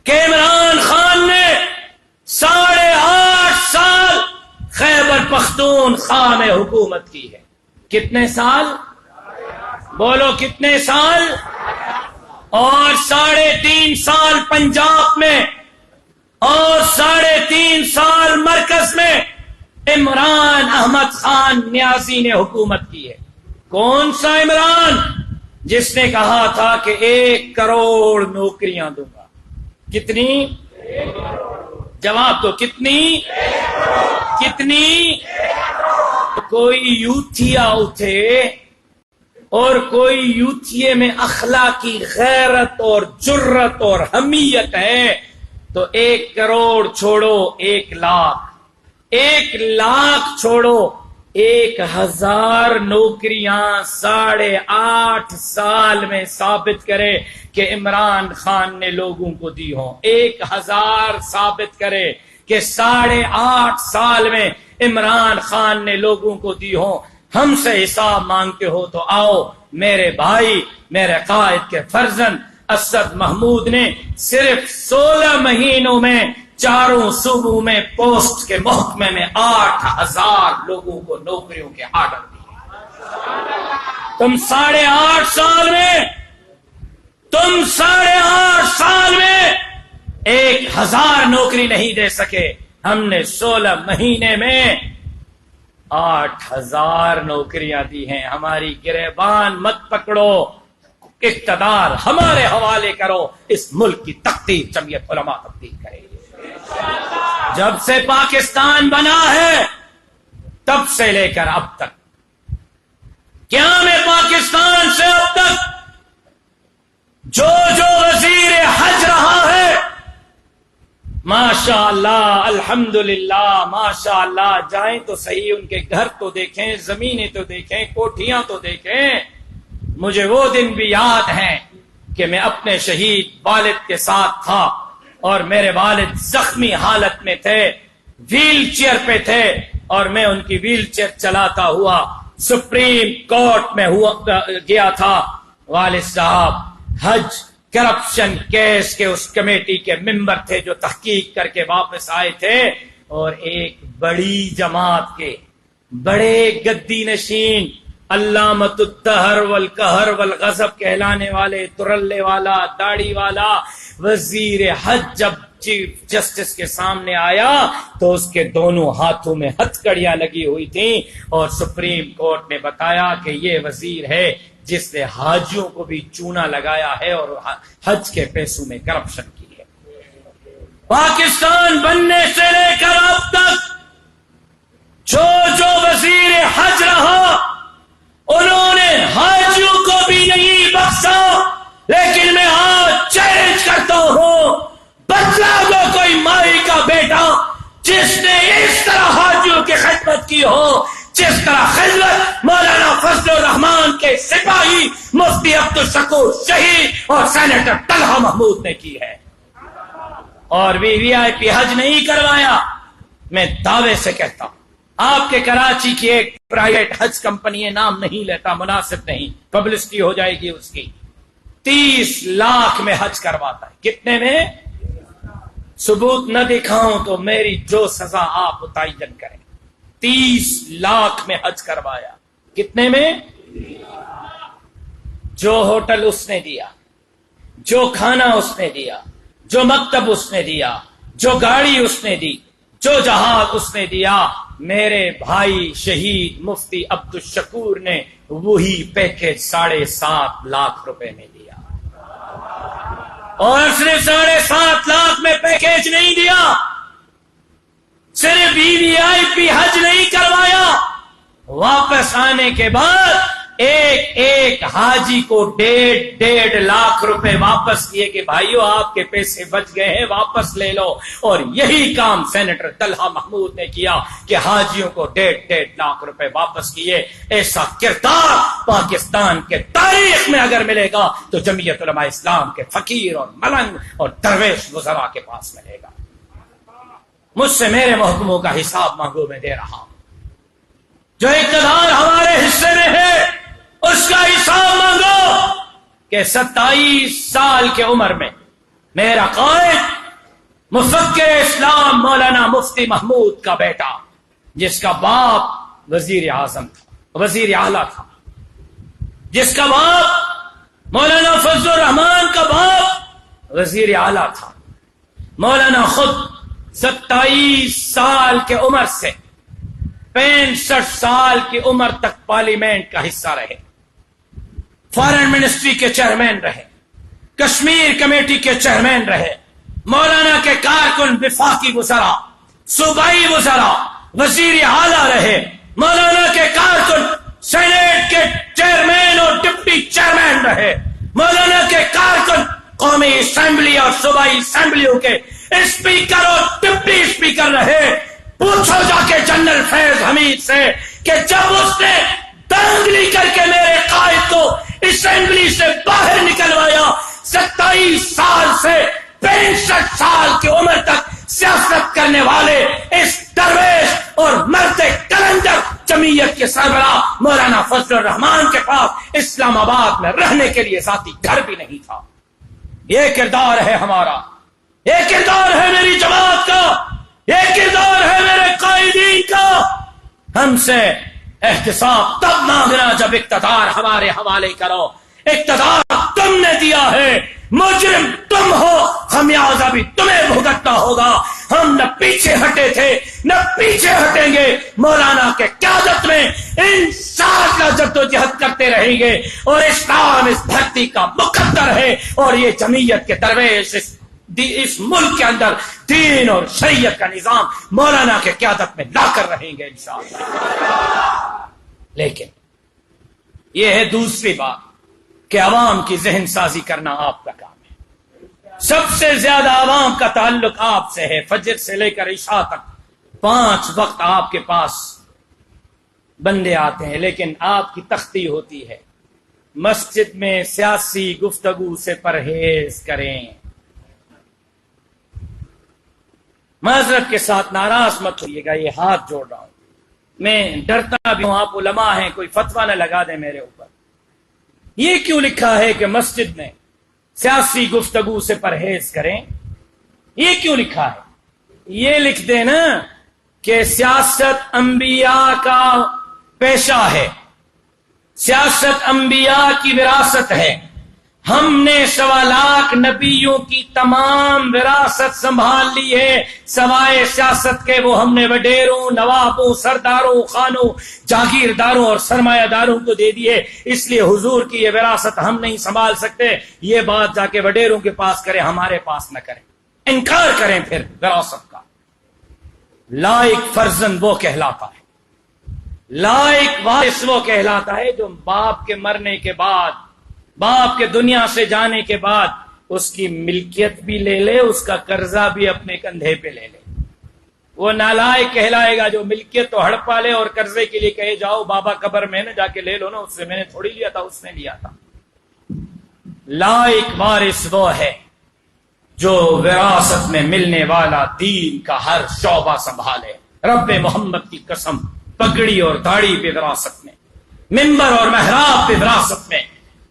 [SPEAKER 1] کہ عمران خان نے 8.5 سال خیبر پختونخوا میں حکومت کی ہے. کتنے سال؟ بولو کتنے سال؟ اور 3.5 سال پنجاب میں اور 3.5 سال مرکز میں عمران احمد خان نیازی نے حکومت کی ہے. کون سا عمران؟ جس نے کہا تھا کہ 1 کروڑ نوکریاں دوں گا. کتنی؟ جواب دو. کتنی؟ کتنی؟ کوئی یوتھیا اٹھے اور کوئی یوتھیے میں اخلاقی غیرت اور جرت اور حمیت ہے تو 1 کروڑ چھوڑو 1 لاکھ، 1 لاکھ چھوڑو 1000 نوکریاں 8.5 سال میں ثابت کرے کہ عمران خان نے لوگوں کو دی ہوں. 1000 ثابت کرے کہ 8.5 سال میں عمران خان نے لوگوں کو دی ہوں. ہم سے حساب مانگتے ہو تو آؤ. میرے بھائی، میرے قائد کے فرزند اسد محمود نے صرف 16 مہینوں میں 4 صوبوں میں پوسٹ کے محکمے میں 8000 لوگوں کو نوکریوں کے آرڈر دیے. تم 8.5 سال میں 1000 نوکری نہیں دے سکے. ہم نے 16 مہینے میں 8000 نوکریاں دی ہیں. ہماری گریبان مت پکڑو، اقتدار ہمارے حوالے کرو. اس ملک کی تقدیر جمعیت علماء تبدیل کرے گی. جب سے پاکستان بنا ہے تب سے لے کر اب تک، قیام پاکستان سے اب تک جو وزیر حج رہا ہے، ماشاء اللہ، الحمدللہ، ماشاء اللہ. جائیں تو صحیح، ان کے گھر تو دیکھیں، زمینیں تو دیکھیں، کوٹھیاں تو دیکھیں. مجھے وہ دن بھی یاد ہیں کہ میں اپنے شہید والد کے ساتھ تھا اور میرے والد زخمی حالت میں تھے، ویل چیئر پہ تھے، اور میں ان کی ویل چیئر چلاتا ہوا سپریم کورٹ میں گیا تھا. والد صاحب حج کرپشن کیس کے اس کمیٹی کے ممبر تھے جو تحقیق کر کے واپس آئے تھے، اور ایک بڑی جماعت کے بڑے گدی نشین، علامۃ الدہر والقہر والغضب کہلانے والے، ترلے والا، داڑھی والا وزیر حج جب چیف جسٹس کے سامنے آیا تو اس کے دونوں ہاتھوں میں ہتھکڑیاں لگی ہوئی تھیں، اور سپریم کورٹ نے بتایا کہ یہ وزیر ہے جس نے حاجیوں کو بھی چونا لگایا ہے اور حج کے پیسوں میں کرپشن کی ہے. پاکستان بننے سے لے کر اب تک جو وزیر حج رہا انہوں نے حاجیوں کو بھی نہیں بخشا. لیکن میں آج چیلنج کرتا ہوں، بتلا دو کوئی مائی کا بیٹا جس نے اس طرح حاجیوں کی خدمت کی ہو جس طرح خدمت مولانا فضل الرحمان کے سپاہی مفتی عبدالشکور شہید اور سینیٹر طلحہ محمود نے کی ہے. اور VIP حج نہیں کروایا. میں دعوے سے کہتا ہوں، آپ کے کراچی کی ایک پرائیویٹ حج کمپنی، نام نہیں لیتا، مناسب نہیں، پبلسٹی ہو جائے گی اس کی، 30 لاکھ میں حج کرواتا ہے. کتنے میں؟ ثبوت نہ دکھاؤں تو میری جو سزا آپ متعین کریں. 30 لاکھ میں حج کروایا. کتنے میں؟ جو ہوٹل اس نے دیا، جو کھانا اس نے دیا، جو مکتب اس نے دیا، جو گاڑی اس نے دی، جو جہاز اس نے دیا، میرے بھائی شہید مفتی عبدالشکور نے وہی پیکج 7.5 لاکھ روپے میں دیا. اور صرف 7.5 لاکھ میں پیکج نہیں دیا، صرف VIP حج نہیں کروایا، واپس آنے کے بعد ایک ایک حاجی کو 1.5 لاکھ روپے واپس کیے کہ بھائیو آپ کے پیسے بچ گئے ہیں، واپس لے لو. اور یہی کام سینیٹر طلحہ محمود نے کیا کہ حاجیوں کو 1.5 لاکھ روپے واپس کیے. ایسا کردار پاکستان کے تاریخ میں اگر ملے گا تو جمعیت علماء اسلام کے فقیر اور ملنگ اور درویش وزراء کے پاس ملے گا. مجھ سے میرے محکموں کا حساب مانگو، میں دے رہا ہوں. جو اقتدار ہمارے حصے میں ہے اس کا حساب مانگو کہ 27 سال کی عمر میں میرا قائد مفکر اسلام مولانا مفتی محمود کا بیٹا، جس کا باپ وزیر اعظم تھا، وزیر اعلیٰ تھا، جس کا باپ مولانا فضل الرحمان کا باپ وزیر اعلیٰ تھا، مولانا خود 27 سال کی عمر سے 65 سال کی عمر تک پارلیمنٹ کا حصہ رہے، فارن منسٹری کے چیئرمین رہے، کشمیر کمیٹی کے چیئرمین رہے، مولانا کے کارکن وفاقی وزراء، صوبائی وزراء، وزیر اعلیٰ رہے، مولانا کے کارکن سینیٹ کے چیئرمین اور ڈپٹی چیئرمین رہے، مولانا کے کارکن قومی اسمبلی اور صوبائی اسمبلیوں کے اسپیکر اور ڈپٹی اسپیکر رہے. پوچھو جا کے جنرل فیض حمید سے کہ جب اس نے دانگلی کر کے میرے قائد کو اسمبلی سے باہر نکلوایا، 27 سال سے 65 سال کی عمر تک سیاست کرنے والے اس درویش اور مرد کلندر جمعیت کے سربراہ مولانا فضل الرحمان کے پاس اسلام آباد میں رہنے کے لیے ذاتی گھر بھی نہیں تھا. یہ کردار ہے ہمارا، یہ کردار ہے میری جماعت کا، یہ کردار ہے میرے قائدین کا. ہم سے احتساب تب مانگنا جب اقتدار ہمارے حوالے کرو. اقتدار تم نے دیا ہے، مجرم تم ہو، خمیازہ بھی تمہیں بھگتنا ہوگا. ہم نہ پیچھے ہٹے تھے نہ پیچھے ہٹیں گے. مولانا کے قیادت میں انشاءاللہ جدوجہد کرتے رہیں گے اور اسلام اس دھرتی کا مقدر ہے اور یہ جمعیت کے درویش اس ملک کے اندر دین اور شریعت کا نظام مولانا کے قیادت میں لا کر رہیں گے انشاءاللہ. لیکن یہ ہے دوسری بات کہ عوام کی ذہن سازی کرنا آپ کا کام ہے. سب سے زیادہ عوام کا تعلق آپ سے ہے. فجر سے لے کر عشاء تک 5 وقت آپ کے پاس بندے آتے ہیں، لیکن آپ کی تختی ہوتی ہے مسجد میں سیاسی گفتگو سے پرہیز کریں. معذرت کے ساتھ ناراض مت ہوئیے گا، یہ ہاتھ جوڑ رہا ہوں، میں ڈرتا بھی ہوں آپ علماء ہیں، کوئی فتویٰ نہ لگا دیں میرے اوپر. یہ کیوں لکھا ہے کہ مسجد میں سیاسی گفتگو سے پرہیز کریں؟ یہ کیوں لکھا ہے؟ یہ لکھ دینا کہ سیاست انبیاء کا پیشہ ہے، سیاست انبیاء کی وراثت ہے. ہم نے 1.25 لاکھ نبیوں کی تمام وراثت سنبھال لی ہے، سوائے سیاست کے وہ ہم نے وڈیروں، نوابوں، سرداروں، خانوں، جاگیرداروں اور سرمایہ داروں کو دے دیے. اس لیے حضور کی یہ وراثت ہم نہیں سنبھال سکتے. یہ بات جا کے وڈیروں کے پاس کریں، ہمارے پاس نہ کریں، انکار کریں پھر وراثت کا. لائق فرزند وہ کہلاتا ہے، لائق وارث وہ کہلاتا ہے جو باپ کے مرنے کے بعد، باپ کے دنیا سے جانے کے بعد اس کی ملکیت بھی لے لے، اس کا قرضہ بھی اپنے کندھے پہ لے لے. وہ نالائق کہلائے گا جو ملکیت تو ہڑپا لے اور قرضے کے لیے کہے جاؤ بابا قبر میں نے جا کے لے لو نا، اس سے میں نے تھوڑی لیا تھا، اس نے لیا تھا. لائق وارث وہ ہے جو وراثت میں ملنے والا دین کا ہر شعبہ سنبھالے. رب محمد کی قسم، پگڑی اور داڑھی پہ وراثت میں، منبر اور محراب پہ وراثت میں،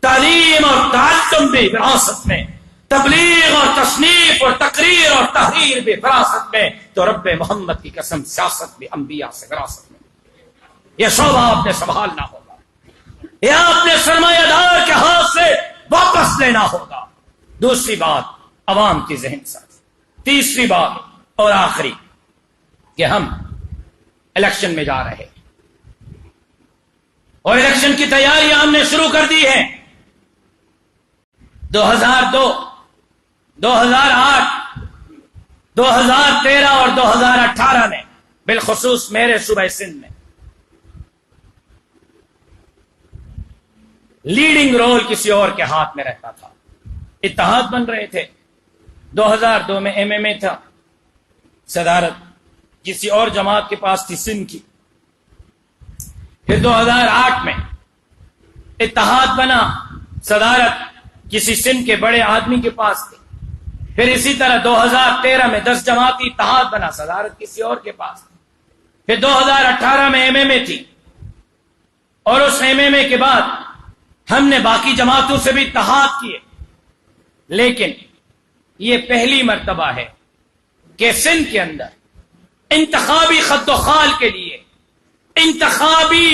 [SPEAKER 1] تعلیم اور تعلم بھی وراثت میں، تبلیغ اور تصنیف اور تقریر اور تحریر بھی وراثت میں، تو رب محمد کی قسم سیاست بھی انبیاء سے وراثت میں. یہ شعبہ آپ نے سنبھالنا ہوگا، یہ آپ نے سرمایہ دار کے ہاتھ سے واپس لینا ہوگا. دوسری بات عوام کی ذہن سازی. تیسری بات اور آخری کہ ہم الیکشن میں جا رہے ہیں اور الیکشن کی تیاریاں ہم نے شروع کر دی ہیں. 2002، 2008، 2013 اور 2018 میں بالخصوص میرے صوبہ سندھ میں لیڈنگ رول کسی اور کے ہاتھ میں رہتا تھا. اتحاد بن رہے تھے. 2002 میں ایم ایم اے تھا، صدارت کسی اور جماعت کے پاس تھی سندھ کی. پھر 2008 میں اتحاد بنا، صدارت کسی سندھ کے بڑے آدمی کے پاس تھی. پھر اسی طرح 2013 میں 10 جماعتی اتحاد بنا، صدارت کسی اور کے پاس تھی. پھر 2018 میں ایم ایم اے تھی، اور اس ایم ایم اے کے بعد ہم نے باقی جماعتوں سے بھی اتحاد کیے. لیکن یہ پہلی مرتبہ ہے کہ سندھ کے اندر انتخابی خط و خال کے لیے، انتخابی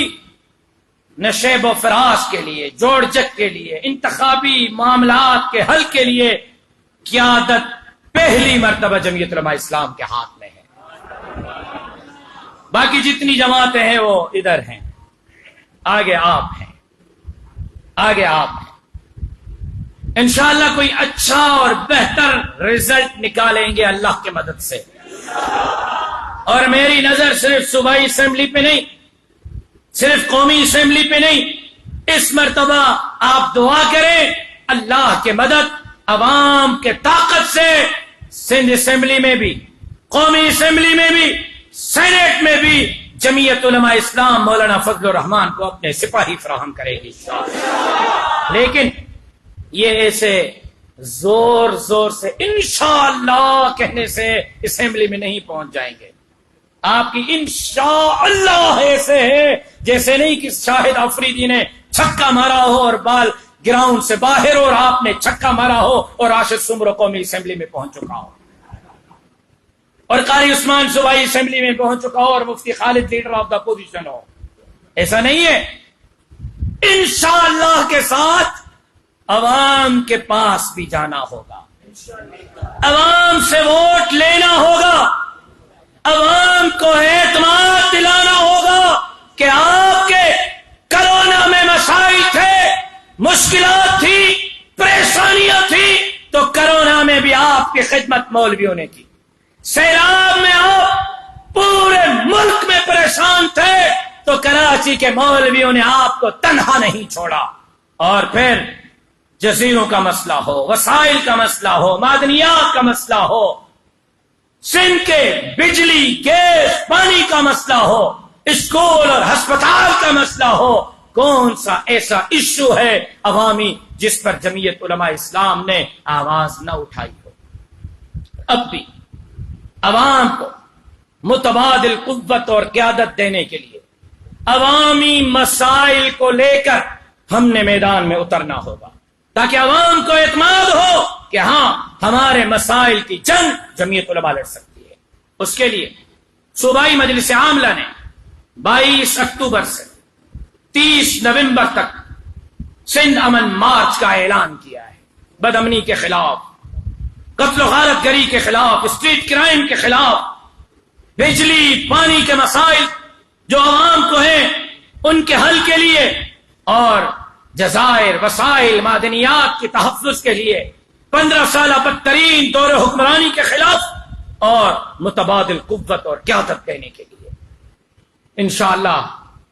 [SPEAKER 1] نشیب و فراش کے لیے، جوڑ جک کے لیے، انتخابی معاملات کے حل کے لیے قیادت پہلی مرتبہ جمعیت علماء اسلام کے ہاتھ میں ہے. باقی جتنی جماعتیں ہیں وہ ادھر ہیں، آگے آپ ہیں، آگے آپ ہیں. انشاءاللہ کوئی اچھا اور بہتر رزلٹ نکالیں گے اللہ کی مدد سے. اور میری نظر صرف صوبائی اسمبلی پہ نہیں، صرف قومی اسمبلی پہ نہیں، اس مرتبہ آپ دعا کریں اللہ کی مدد عوام کے طاقت سے سندھ اسمبلی میں بھی، قومی اسمبلی میں بھی، سینیٹ میں بھی جمعیت علماء اسلام مولانا فضل الرحمان کو اپنے سپاہی فراہم کرے گی. لیکن یہ ایسے زور زور سے انشاءاللہ کہنے سے اسمبلی میں نہیں پہنچ جائیں گے. آپ کی انشاءاللہ ایسے ہے جیسے نہیں کہ شاہد آفریدی نے چھکا مارا ہو اور بال گراؤنڈ سے باہر اور آپ نے چھکا مارا ہو اور راشد سمرو قومی اسمبلی میں پہنچ چکا ہو، اور قاری عثمان صوبائی اسمبلی میں پہنچ چکا ہو، اور مفتی خالد لیڈر آف دا پوزیشن ہو. ایسا نہیں ہے. انشاءاللہ کے ساتھ عوام کے پاس بھی جانا ہوگا، عوام سے ووٹ لینا ہوگا، عوام کو اعتماد دلانا ہوگا کہ آپ کے کرونا میں مسائل تھے، مشکلات تھی، پریشانیاں تھی، تو کرونا میں بھی آپ کی خدمت مولویوں نے کی. سیلاب میں آپ پورے ملک میں پریشان تھے تو کراچی کے مولویوں نے آپ کو تنہا نہیں چھوڑا. اور پھر جزیروں کا مسئلہ ہو، وسائل کا مسئلہ ہو، معدنیات کا مسئلہ ہو، سندھ کے بجلی، گیس، پانی کا مسئلہ ہو، اسکول اور ہسپتال کا مسئلہ ہو، کون سا ایسا ایشو ہے عوامی جس پر جمعیت علماء اسلام نے آواز نہ اٹھائی ہو؟ اب بھی عوام کو متبادل قوت اور قیادت دینے کے لیے عوامی مسائل کو لے کر ہم نے میدان میں اترنا ہوگا، تاکہ عوام کو اعتماد ہو کہ ہاں ہمارے مسائل کی جنگ جمعیت علماء لڑ سکتی ہے. اس کے لیے صوبائی مجلس عاملہ نے 22 اکتوبر سے 30 نومبر تک سندھ امن مارچ کا اعلان کیا ہے. بدامنی کے خلاف، قتل و غارت گری کے خلاف، اسٹریٹ کرائم کے خلاف، بجلی پانی کے مسائل جو عوام کو ہیں ان کے حل کے لیے، اور جزائر، وسائل، معدنیات کے تحفظ کے لیے، 15 سالہ بدترین دور حکمرانی کے خلاف، اور متبادل قوت اور قیادت دینے کے لیے. انشاءاللہ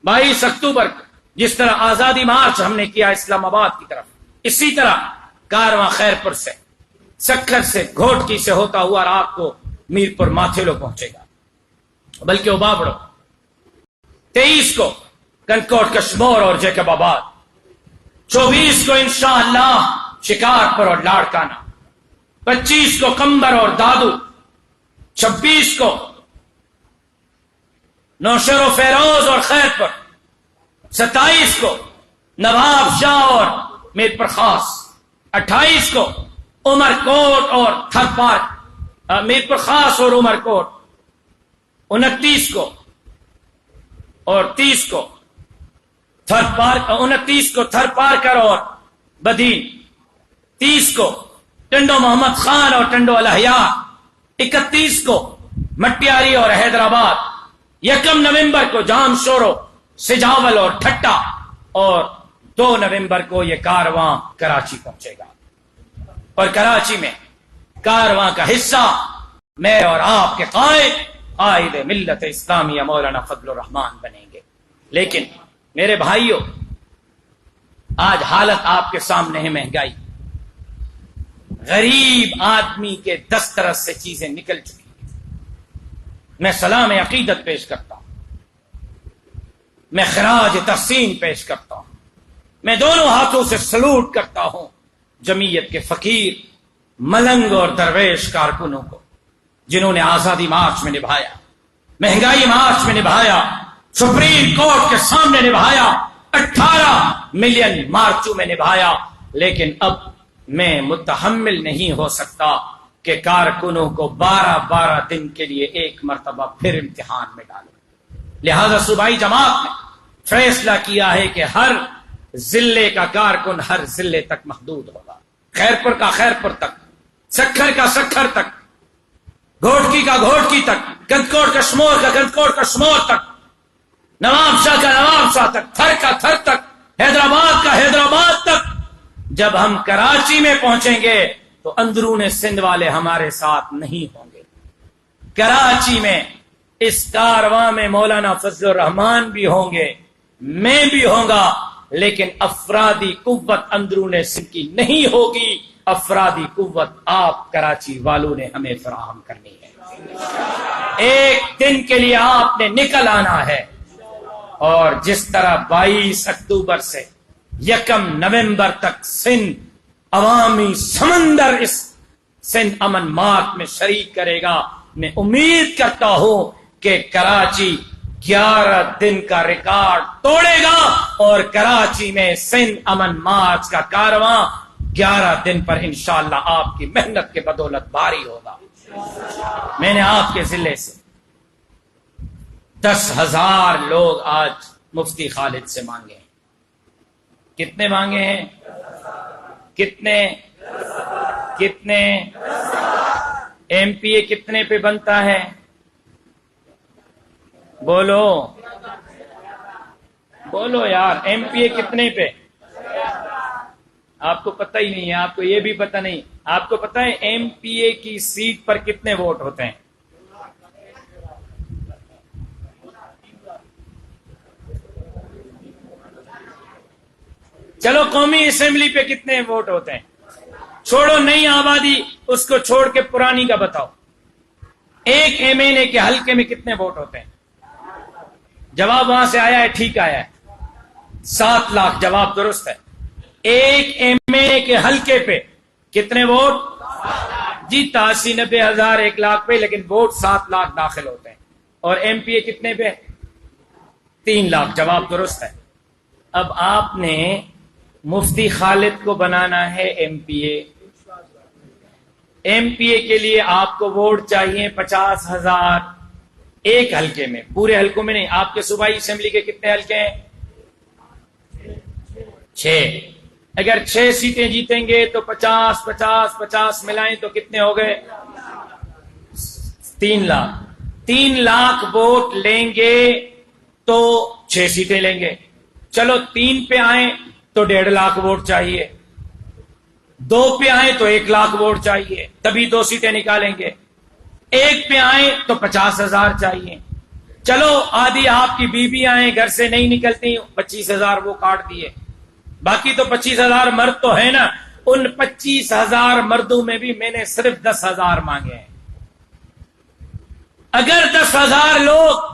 [SPEAKER 1] 22 اکتوبر کو جس طرح آزادی مارچ ہم نے کیا اسلام آباد کی طرف، اسی طرح کارواں خیرپور سے، سکھر سے، گھوٹکی سے ہوتا ہوا رات کو میرپور ماتھیلو پہنچے گا، بلکہ اوباوڑو. 23 کو کنکوٹ کشمور اور جیکب آباد، 24 کو انشاءاللہ شکارپور اور لاڑکانہ، 25 کو کمبر اور دادو، 26 کو نوشہر و فیروز اور خیرپور، 27 کو نواب شاہ اور میرپور خاص، 28 کو عمر کوٹ اور تھر پارک، میرپور خاص اور عمر کوٹ، 29 کو اور 30 کو تھر پارک، 29 کو تھر پارکر اور بدین، 30 کو ٹنڈو محمد خان اور ٹنڈو الحیاء، 31 کو مٹیاری اور حیدرآباد، 1 نومبر کو جام شورو، سجاول اور ٹھٹا، اور 2 نومبر کو یہ کارواں کراچی پہنچے گا. اور کراچی میں کارواں کا حصہ میں اور آپ کے قائد ملت اسلامیہ مولانا فضل الرحمان بنیں گے. لیکن میرے بھائیوں، آج حالت آپ کے سامنے ہے مہنگائی، غریب آدمی کے دسترس سے چیزیں نکل چکی ہیں۔ میں سلام عقیدت پیش کرتا ہوں، میں خراج تحسین پیش کرتا ہوں، میں دونوں ہاتھوں سے سلوٹ کرتا ہوں جمعیت کے فقیر، ملنگ اور درویش کارکنوں کو، جنہوں نے آزادی مارچ میں نبھایا، مہنگائی مارچ میں نبھایا، سپریم کورٹ کے سامنے نبھایا، 18 ملین مارچوں میں نبھایا۔ لیکن اب میں متحمل نہیں ہو سکتا کہ کارکنوں کو 12 دن کے لیے ایک مرتبہ پھر امتحان میں ڈالوں۔ لہذا صوبائی جماعت نے فیصلہ کیا ہے کہ ہر ضلع کا کارکن ہر ضلع تک محدود ہوگا، خیرپور کا خیرپور تک، سکھر کا سکھر تک، گھوٹکی کا گھوٹکی تک، گندکوٹ کا شمور کا گندکوٹ کا شمور تک، نواب شاہ کا نواب شاہ تک، تھر کا تھر تک، حیدرآباد کا حیدرآباد تک۔ جب ہم کراچی میں پہنچیں گے تو اندرون سندھ والے ہمارے ساتھ نہیں ہوں گے۔ کراچی میں اس کارواں میں مولانا فضل الرحمان بھی ہوں گے، میں بھی ہوں گا، لیکن افرادی قوت اندرون سندھ کی نہیں ہوگی، افرادی قوت آپ کراچی والوں نے ہمیں فراہم کرنی ہے۔ ایک دن کے لیے آپ نے نکل آنا ہے، اور جس طرح 22 اکتوبر سے 1 نومبر تک سندھ عوامی سمندر اس سندھ امن مارچ میں شریک کرے گا، میں امید کرتا ہوں کہ کراچی 11 دن کا ریکارڈ توڑے گا، اور کراچی میں سندھ امن مارچ کا کارواں 11 دن پر انشاءاللہ آپ کی محنت کے بدولت بھاری ہوگا۔ میں نے آپ کے ضلع سے 10,000 لوگ آج مفتی خالد سے مانگے ہیں۔ کتنے مانگے ہیں؟ کتنے ایم پی اے کتنے پہ بنتا ہے؟ بولو یار، ایم پی اے کتنے پہ؟ آپ کو پتہ ہی نہیں ہے، آپ کو یہ بھی پتہ نہیں۔ آپ کو پتہ ہے ایم پی اے کی سیٹ پر کتنے ووٹ ہوتے ہیں؟ چلو قومی اسمبلی پہ کتنے ووٹ ہوتے ہیں؟ چھوڑو نئی آبادی، اس کو چھوڑ کے پرانی کا بتاؤ۔ ایک ایم این اے کے حلقے میں کتنے ووٹ ہوتے ہیں؟ جواب وہاں سے آیا ہے، ٹھیک آیا ہے، 7 لاکھ، جواب درست ہے۔ ایک ایم این اے کے حلقے پہ کتنے ووٹ؟ جی 80-90 ہزار 1 لاکھ پہ، لیکن ووٹ 7 لاکھ داخل ہوتے ہیں۔ اور ایم پی اے کتنے پہ؟ 3 لاکھ، جواب درست ہے۔ اب آپ نے مفتی خالد کو بنانا ہے ایم پی اے۔ ایم پی اے کے لیے آپ کو ووٹ چاہیے 50,000 ایک حلقے میں، پورے حلقوں میں نہیں۔ آپ کے صوبائی اسمبلی کے کتنے حلقے ہیں؟ 6۔ اگر 6 سیٹیں جیتیں گے تو 50 ملائیں تو کتنے ہو گئے؟ 3 لاکھ۔ 3 لاکھ ووٹ لیں گے تو 6 سیٹیں لیں گے۔ چلو 3 پہ آئیں تو 1.5 لاکھ ووٹ چاہیے، 2 پہ آئیں تو 1 لاکھ ووٹ چاہیے، تبھی 2 سیٹیں نکالیں گے۔ 1 پہ آئیں تو 50,000 چاہیے۔ چلو آدھی آپ کی بیوی آئیں، گھر سے نہیں نکلتی، 25,000 وہ کاٹ دیے، باقی تو 25,000 مرد تو ہے نا۔ ان 25,000 مردوں میں بھی میں نے صرف 10,000 مانگے ہیں۔ اگر 10,000 لوگ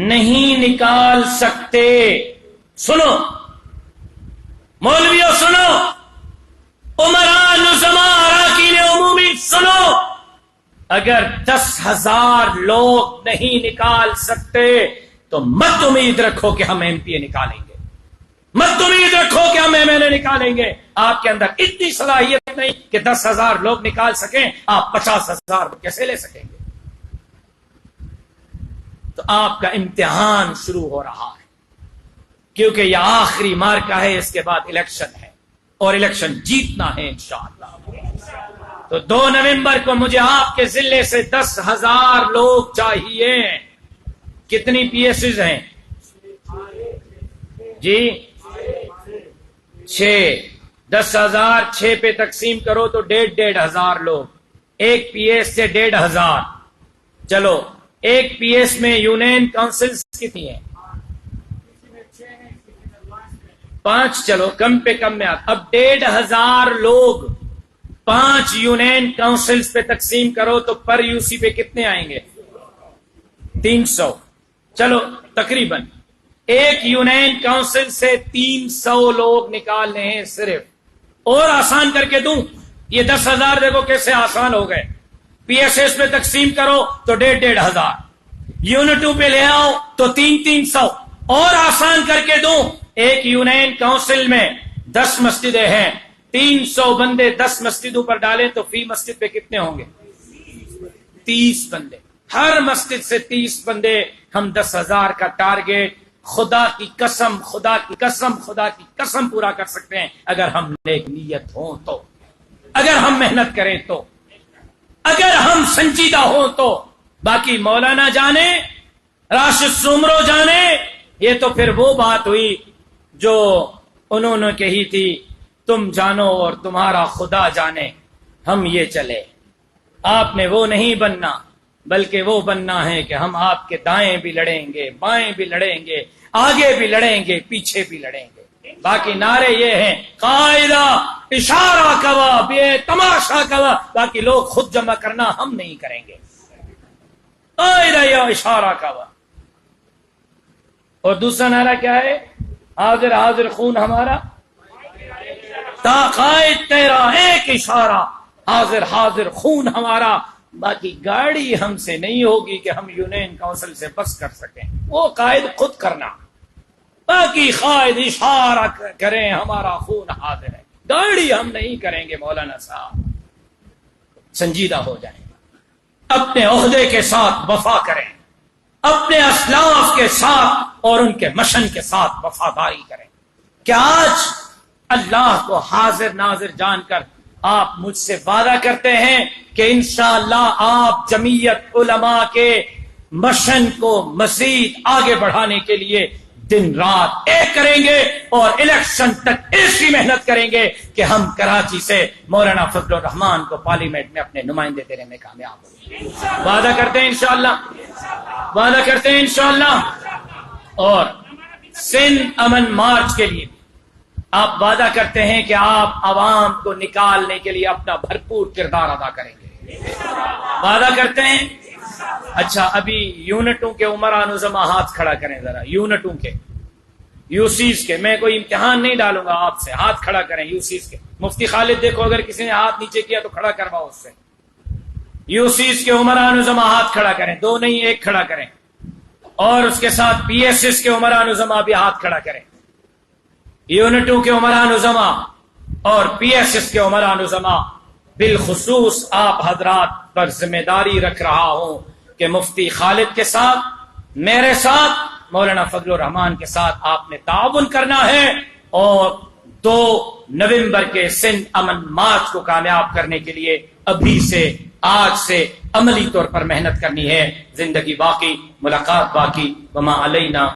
[SPEAKER 1] نہیں نکال سکتے، سنو مولویوں، سنو عمران الزما اراکین عمومی، سنو، اگر 10,000 لوگ نہیں نکال سکتے تو مت امید رکھو کہ ہم ایم پی اے نکالیں گے، مت امید رکھو کہ ہم ایم ایل اے نکالیں گے۔ آپ کے اندر اتنی صلاحیت نہیں کہ 10,000 لوگ نکال سکیں، آپ 50,000 کیسے لے سکیں گے؟ تو آپ کا امتحان شروع ہو رہا ہے، کیونکہ یہ آخری مارکا ہے، اس کے بعد الیکشن ہے، اور الیکشن جیتنا ہے انشاءاللہ۔ تو 2 نومبر کو مجھے آپ کے ضلع سے 10,000 لوگ چاہیے۔ کتنی پی ایس ایز ہیں جی؟ 6۔ 10,000 6 پہ تقسیم کرو تو 1,500 لوگ، ایک پی ایس سے 1,500۔ چلو ایک پی ایس میں یونین کاؤنسلز کتنی ہیں؟ 5 چلو کم پہ کم میں اب 1,500 لوگ 5 یونین کاؤنسلز پہ تقسیم کرو تو پر یو سی پہ کتنے آئیں گے؟ 300. چلو تقریباً ایک یونین کاؤنسل سے 300 لوگ نکالنے ہیں صرف. اور آسان کر کے دوں، یہ 10,000 دیکھو کیسے آسان ہو گئے. پی ایس ایس پہ تقسیم کرو تو 1,500، یونٹوں پہ لے آؤ تو 300. اور آسان کر کے دوں، ایک یونین کاؤنسل میں 10 مسجدیں ہیں، 300 بندے 10 مسجدوں پر ڈالیں تو فی مسجد پہ کتنے ہوں گے؟ 30 بندے. ہر مسجد سے 30 بندے. ہم 10,000 کا ٹارگیٹ خدا کی قسم خدا کی قسم خدا کی قسم پورا کر سکتے ہیں اگر ہم نیک نیت ہوں تو، اگر ہم محنت کریں تو، اگر ہم سنجیدہ ہوں تو. باقی مولانا جانے، راشد سومرو جانے، یہ تو پھر وہ بات ہوئی جو انہوں نے کہی تھی، تم جانو اور تمہارا خدا جانے. ہم یہ چلے. آپ نے وہ نہیں بننا، بلکہ وہ بننا ہے کہ ہم آپ کے دائیں بھی لڑیں گے، بائیں بھی لڑیں گے، آگے بھی لڑیں گے، پیچھے بھی لڑیں گے. باقی نعرے یہ ہیں، قاعدہ اشارہ کوا بے تماشا کوا. باقی لوگ خود جمع کرنا ہم نہیں کریں گے. قاعدہ یا اشارہ کوا. اور دوسرا نعرہ کیا ہے؟ حاضر حاضر خون ہمارا، تا قائد تیرا ایک اشارہ، حاضر حاضر خون ہمارا. باقی گاڑی ہم سے نہیں ہوگی کہ ہم یونین کونسل سے بس کر سکیں، وہ قائد خود کرنا. باقی قائد اشارہ کریں ہمارا خون حاضر ہے، گاڑی ہم نہیں کریں گے. مولانا صاحب سنجیدہ ہو جائیں، اپنے عہدے کے ساتھ وفا کریں، اپنے اسلاف کے ساتھ اور ان کے مشن کے ساتھ وفاداری کریں. کیا آج اللہ کو حاضر ناظر جان کر آپ مجھ سے وعدہ کرتے ہیں کہ انشاءاللہ آپ جمعیت علماء کے مشن کو مزید آگے بڑھانے کے لیے دن رات ایک کریں گے اور الیکشن تک ایسی محنت کریں گے کہ ہم کراچی سے مولانا فضل الرحمان کو پارلیمنٹ میں اپنے نمائندے دینے میں کامیاب ہوں گے؟ وعدہ کرتے ہیں انشاءاللہ، وعدہ کرتے ہیں انشاءاللہ. اور سندھ امن مارچ کے لیے آپ وعدہ کرتے ہیں کہ آپ عوام کو نکالنے کے لیے اپنا بھرپور کردار ادا کریں گے، وعدہ کرتے ہیں. اچھا ابھی یونٹوں کے عمرا نظما ہاتھ کھڑا کریں ذرا، یونٹوں کے، یوسیز کے. میں کوئی امتحان نہیں ڈالوں گا آپ سے، ہاتھ کھڑا کریں یوسیز کے. مفتی خالد دیکھو اگر کسی نے ہاتھ نیچے کیا تو کھڑا کرواؤ اس سے. یوسیز کے عمرا نظما ہاتھ کھڑا کریں، 2 نہیں 1 کھڑا کریں. اور اس کے ساتھ پی ایس ایس کے عمرا نظما بھی ہاتھ کھڑا کریں. یونٹوں کے عمرا نظما اور پی ایس ایس کے عمرا نظما، بالخصوص آپ حضرات پر ذمہ داری رکھ رہا ہوں کہ مفتی خالد کے ساتھ، میرے ساتھ، مولانا فضل الرحمان کے ساتھ آپ نے تعاون کرنا ہے اور 2 نومبر کے سندھ امن مارچ کو کامیاب کرنے کے لیے ابھی سے، آج سے عملی طور پر محنت کرنی ہے. زندگی باقی، ملاقات باقی. وما علینا